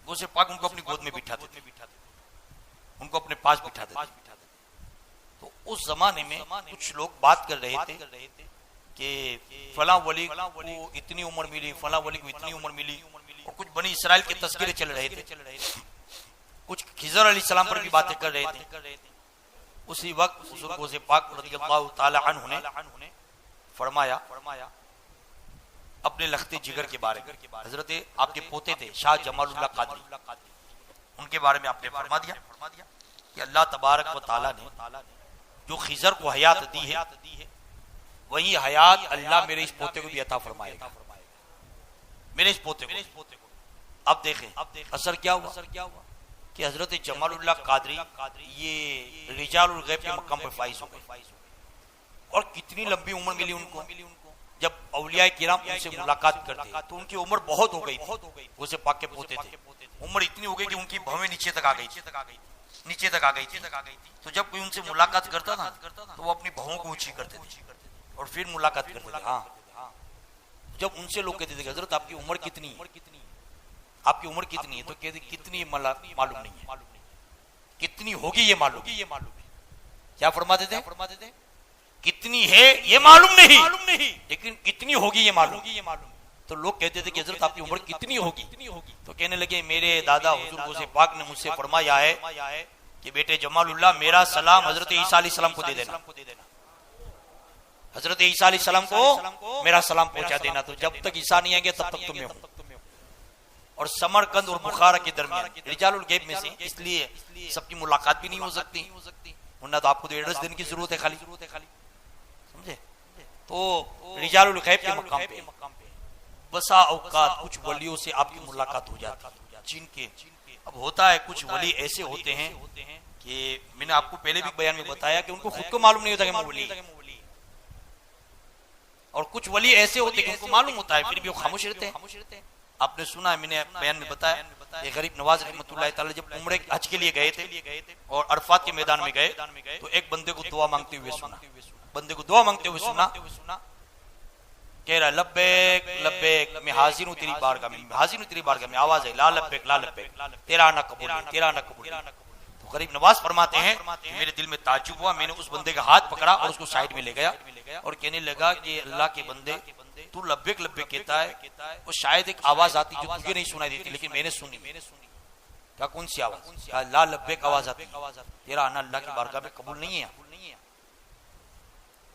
गौसे पाक उनको अपनी गोद में बिठाते थे, उनको अपने पास बिठाते थे। तो उस जमाने में कुछ लोग बात कर रहे थे कि फला वली को इतनी उम्र मिली, फला वली को इतनी उम्र मिली, और कुछ बनी इसराइल के तस्करे चल रहे थे, कुछ खिजर अलैहिस्सलाम पर भी बातें कर रहे थे। उसी वक्त बुजुर्गों से पाक रज़ियल्लाहु ताला अन्हु ने फरमाया अपने लख्ते जिगर के बारे में। हजरत आपके पोते थे शाह जमालुल्लाह कादरी, उनके बारे में आपने फरमा दिया कि अल्लाह तबारक व ताला ने जो खिजर को हयात दी है वही हयात अल्लाह मेरे इस पोते को भी अता फरमाएगा, मेरे इस पोते को। अब देखें असर क्या हुआ कि हजरत जमालुल्लाह कादरी ये रिजालुल गैब के मकाम पर फाइज हो गए। और कितनी लंबी उम्र मिली उनको। जब औलिया किराम उनसे मुलाकात करते तो उनकी उम्र बहुत हो गई थी। उसे पाक के पोते थे, उम्र इतनी हो गई कि उनकी भवें नीचे तक आ गई थी। तो जब कोई उनसे मुलाकात करता था तो वो अपनी भवों को ऊंची करते थे और फिर मुलाकात करते थे। हाँ, जब उनसे लोग कहते थे हजरत आपकी उम्र कितनी है, आपकी उम्र कितनी है, तो कहते कितनी मालूम नहीं है, कितनी होगी ये मालूम है। क्या फरमाते थे? कितनी है ये मालूम नहीं, लेकिन कितनी होगी ये मालूम। तो लोग कहते थे कि हजरत आपकी उम्र कितनी होगी, तो कहने लगे मेरे दादा हुजूर गौसे पाक ने मुझसे फरमाया है कि बेटे जमालुल्लाह मेरा सलाम हजरत ईसा अलैहिस्सलाम को दे देना, हजरत ईसा अलैहिस्सलाम को मेरा सलाम पहुंचा देना। तो जब तक ईसा नहीं आएंगे तब तक तुम्हें हूं। और समरकंद और बुखारा के दरमियान रिजालुल गैब में से, इसलिए सबकी मुलाकात भी नहीं हो सकती, वरना तो आपको तो एड्रेस देने की जरूरत है खाली, समझे। तो रिजालुल गैब के मकाम पे बसा औकात कुछ वलियों से आपकी मुलाकात हो जाती है जिनके। अब होता है कुछ वली ऐसे होते हैं कि मैंने आपको पहले भी बयान में बताया कि उनको खुद को मालूम नहीं होता कि मैं वली, और कुछ वली ऐसे होते हैं कि उनको मालूम होता है फिर भी वो खामोश रहते हैं। आपने सुना है, मैंने बयान में बताया, गरीब नवाज रहमतुल्लाह ताला जब उम्रे हज के लिए गए थे और अरफात के मैदान में गए तो एक बंदे को दुआ मांगते हुए सुना, कह रहा लब्बैक लब्बैक मैं हाजिर हूँ तेरी बारगाह में, आवाज है ला लब्बैक तेरा ना कबूल। तो गरीब नवाज फरमाते हैं मेरे दिल में ताज्जुब हुआ, मैंने उस बंदे का हाथ पकड़ा और उसको साइड में ले गया और कहने लगा कि अल्लाह के बंदे तू लब्बैक लब्बैक कहता है, वो शायद एक आवाज आती जो तुझे नहीं सुनाई देती लेकिन मैंने सुनी। क्या कौन सी आवाज? ला लब्बैक आवाज आती, तेरा आना अल्लाह की बारगाह में कबूल नहीं है।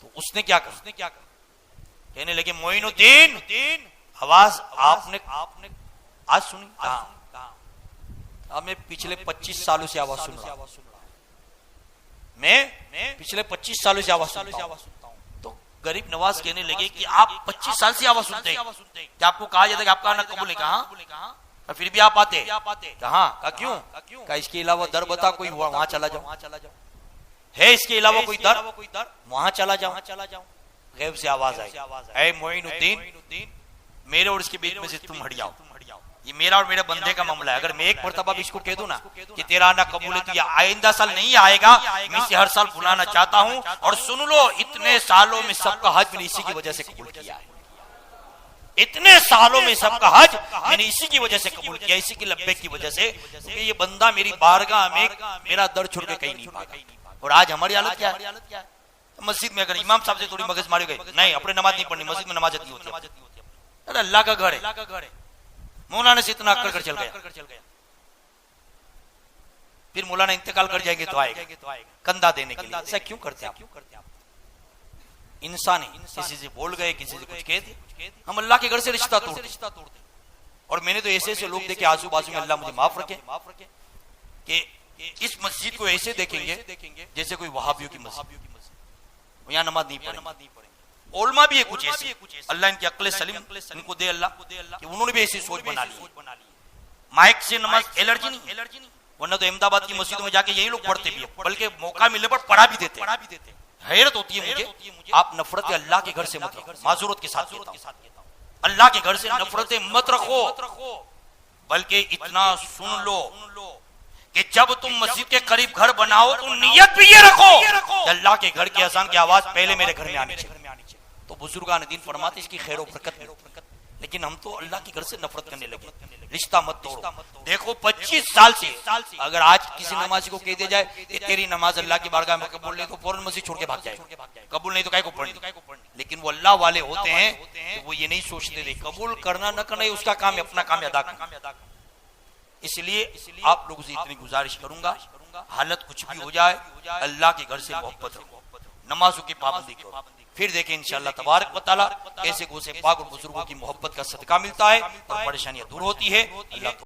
तो उसने क्या कहा, कहने लगे मोइनुद्दीन आवाज आपने आज सुनी? अब मैं पिछले 25 सालों से आवाज सुन रहा हूं, मैं पिछले 25 सालों से आवाज सुनता हूं। तो गरीब नवाज कहने लगे कि आप 25 साल से आवाज सुनते हैं, क्या आपको कहा जाता है कि आपका आना कबूल है? कहा फिर भी आप आते? कहा क्यों? कहा इसके अलावा दर बता कोई, वहां चला जाओ, है इसके अलावा कोई दर, वहां चला जाओ। गैब से आवाज आई, ऐ मोइनुद्दीन, मेरे और इसके बीच में से तुम हट जाओ, ये मेरा और मेरे बंदे का मामला है। अगर मैं एक मरतबा भी इसको कह दूं ना कि तेरा आना कबूल है, तो ये आइंदा साल नहीं आएगा, मैं इसे हर साल बुलाना चाहता हूं। और सुन लो, इतने सालों में सबका हज मैंने इसी की वजह से कबूल किया है, इतने सालों में सबका हज मैंने इसी की वजह से कबूल किया, इसी की लब्बैक की वजह से, क्योंकि ये बंदा मेरी बारगाह में मेरा दर छोड़ के कहीं नहीं भागा। और आज हमारी हालत क्या है? मस्जिद में अगर इमाम साहब से थोड़ी मगजमारी गई, नहीं अपने नमाज नहीं पढ़नी, मस्जिद में नमाज नहीं होती। अरे अल्लाह का घर है, मौलाना से इतना अक्कड़ कर चल गया, फिर मौलाना इंतकाल कर जाएंगे तो आएगा कंधा देने के लिए। ऐसा क्यों करते आप? इंसान है, किसी से बोल गए, किसी से कुछ कह दिया, हम अल्लाह के घर से रिश्ता तोड़ते। और मैंने तो ऐसे लोग देखे आजू बाजू में, अल्लाह मुझे माफ रखे, कि इस मस्जिद को ऐसे देखेंगे जैसे कोई वहाबियों की मस्जिद, यहाँ नमाज नहीं पढ़ेंगे। ओलमा भी है कुछ ऐसे, अल्लाह इनकी अक्ल सलीम इनको दे अल्लाह, कि उन्होंने भी ऐसी सोच बना ली। माइक से नमाज एलर्जी नहीं, वरना तो अहमदाबाद की मस्जिदों में जाके यही लोग पढ़ते भी है, बल्कि मौका मिलने पर पढ़ा भी देते। हैरत होती है मुझे, आप नफरत अल्लाह के घर से मत रखो, माजूरत के साथ कहता हूं, अल्लाह के घर से नफरतें मत रखो, बल्कि इतना सुन लो कि जब तुम मस्जिद के करीब घर बनाओ तो नियत भी ये रखो कि अल्लाह के घर की अजान की आवाज पहले मेरे घर में आनी चाहिए। तो बुजुर्गान दीन फरमाते इसकी खैर बरकत, लेकिन हम तो अल्लाह के घर से नफरत करने लगे। रिश्ता मत तोड़ो। देखो 25 साल से अगर आज किसी नमाजी को कह दिया जाए कि तेरी नमाज अल्लाह की बारगाह में कबूल नहीं, तो फौरन मस्जिद छोड़ के भाग जाए, कबूल नहीं तो काय को पढ़नी। लेकिन वो अल्लाह वाले होते हैं तो वो ये नहीं सोचते थे कबूल करना न करना, उसका काम है, अपना काम अदा करना। इसलिए आप लोगों से इतनी गुजारिश करूंगा, हालत कुछ भी हो जाए, अल्लाह के घर से मोहब्बत रखो, नमाजों की पाबंदी करो, फिर देखें इंशाअल्लाह तबारक व तआला कैसे गोसे पाक और बुजुर्गों की मोहब्बत का सदका मिलता है और परेशानियां दूर होती है। अल्लाह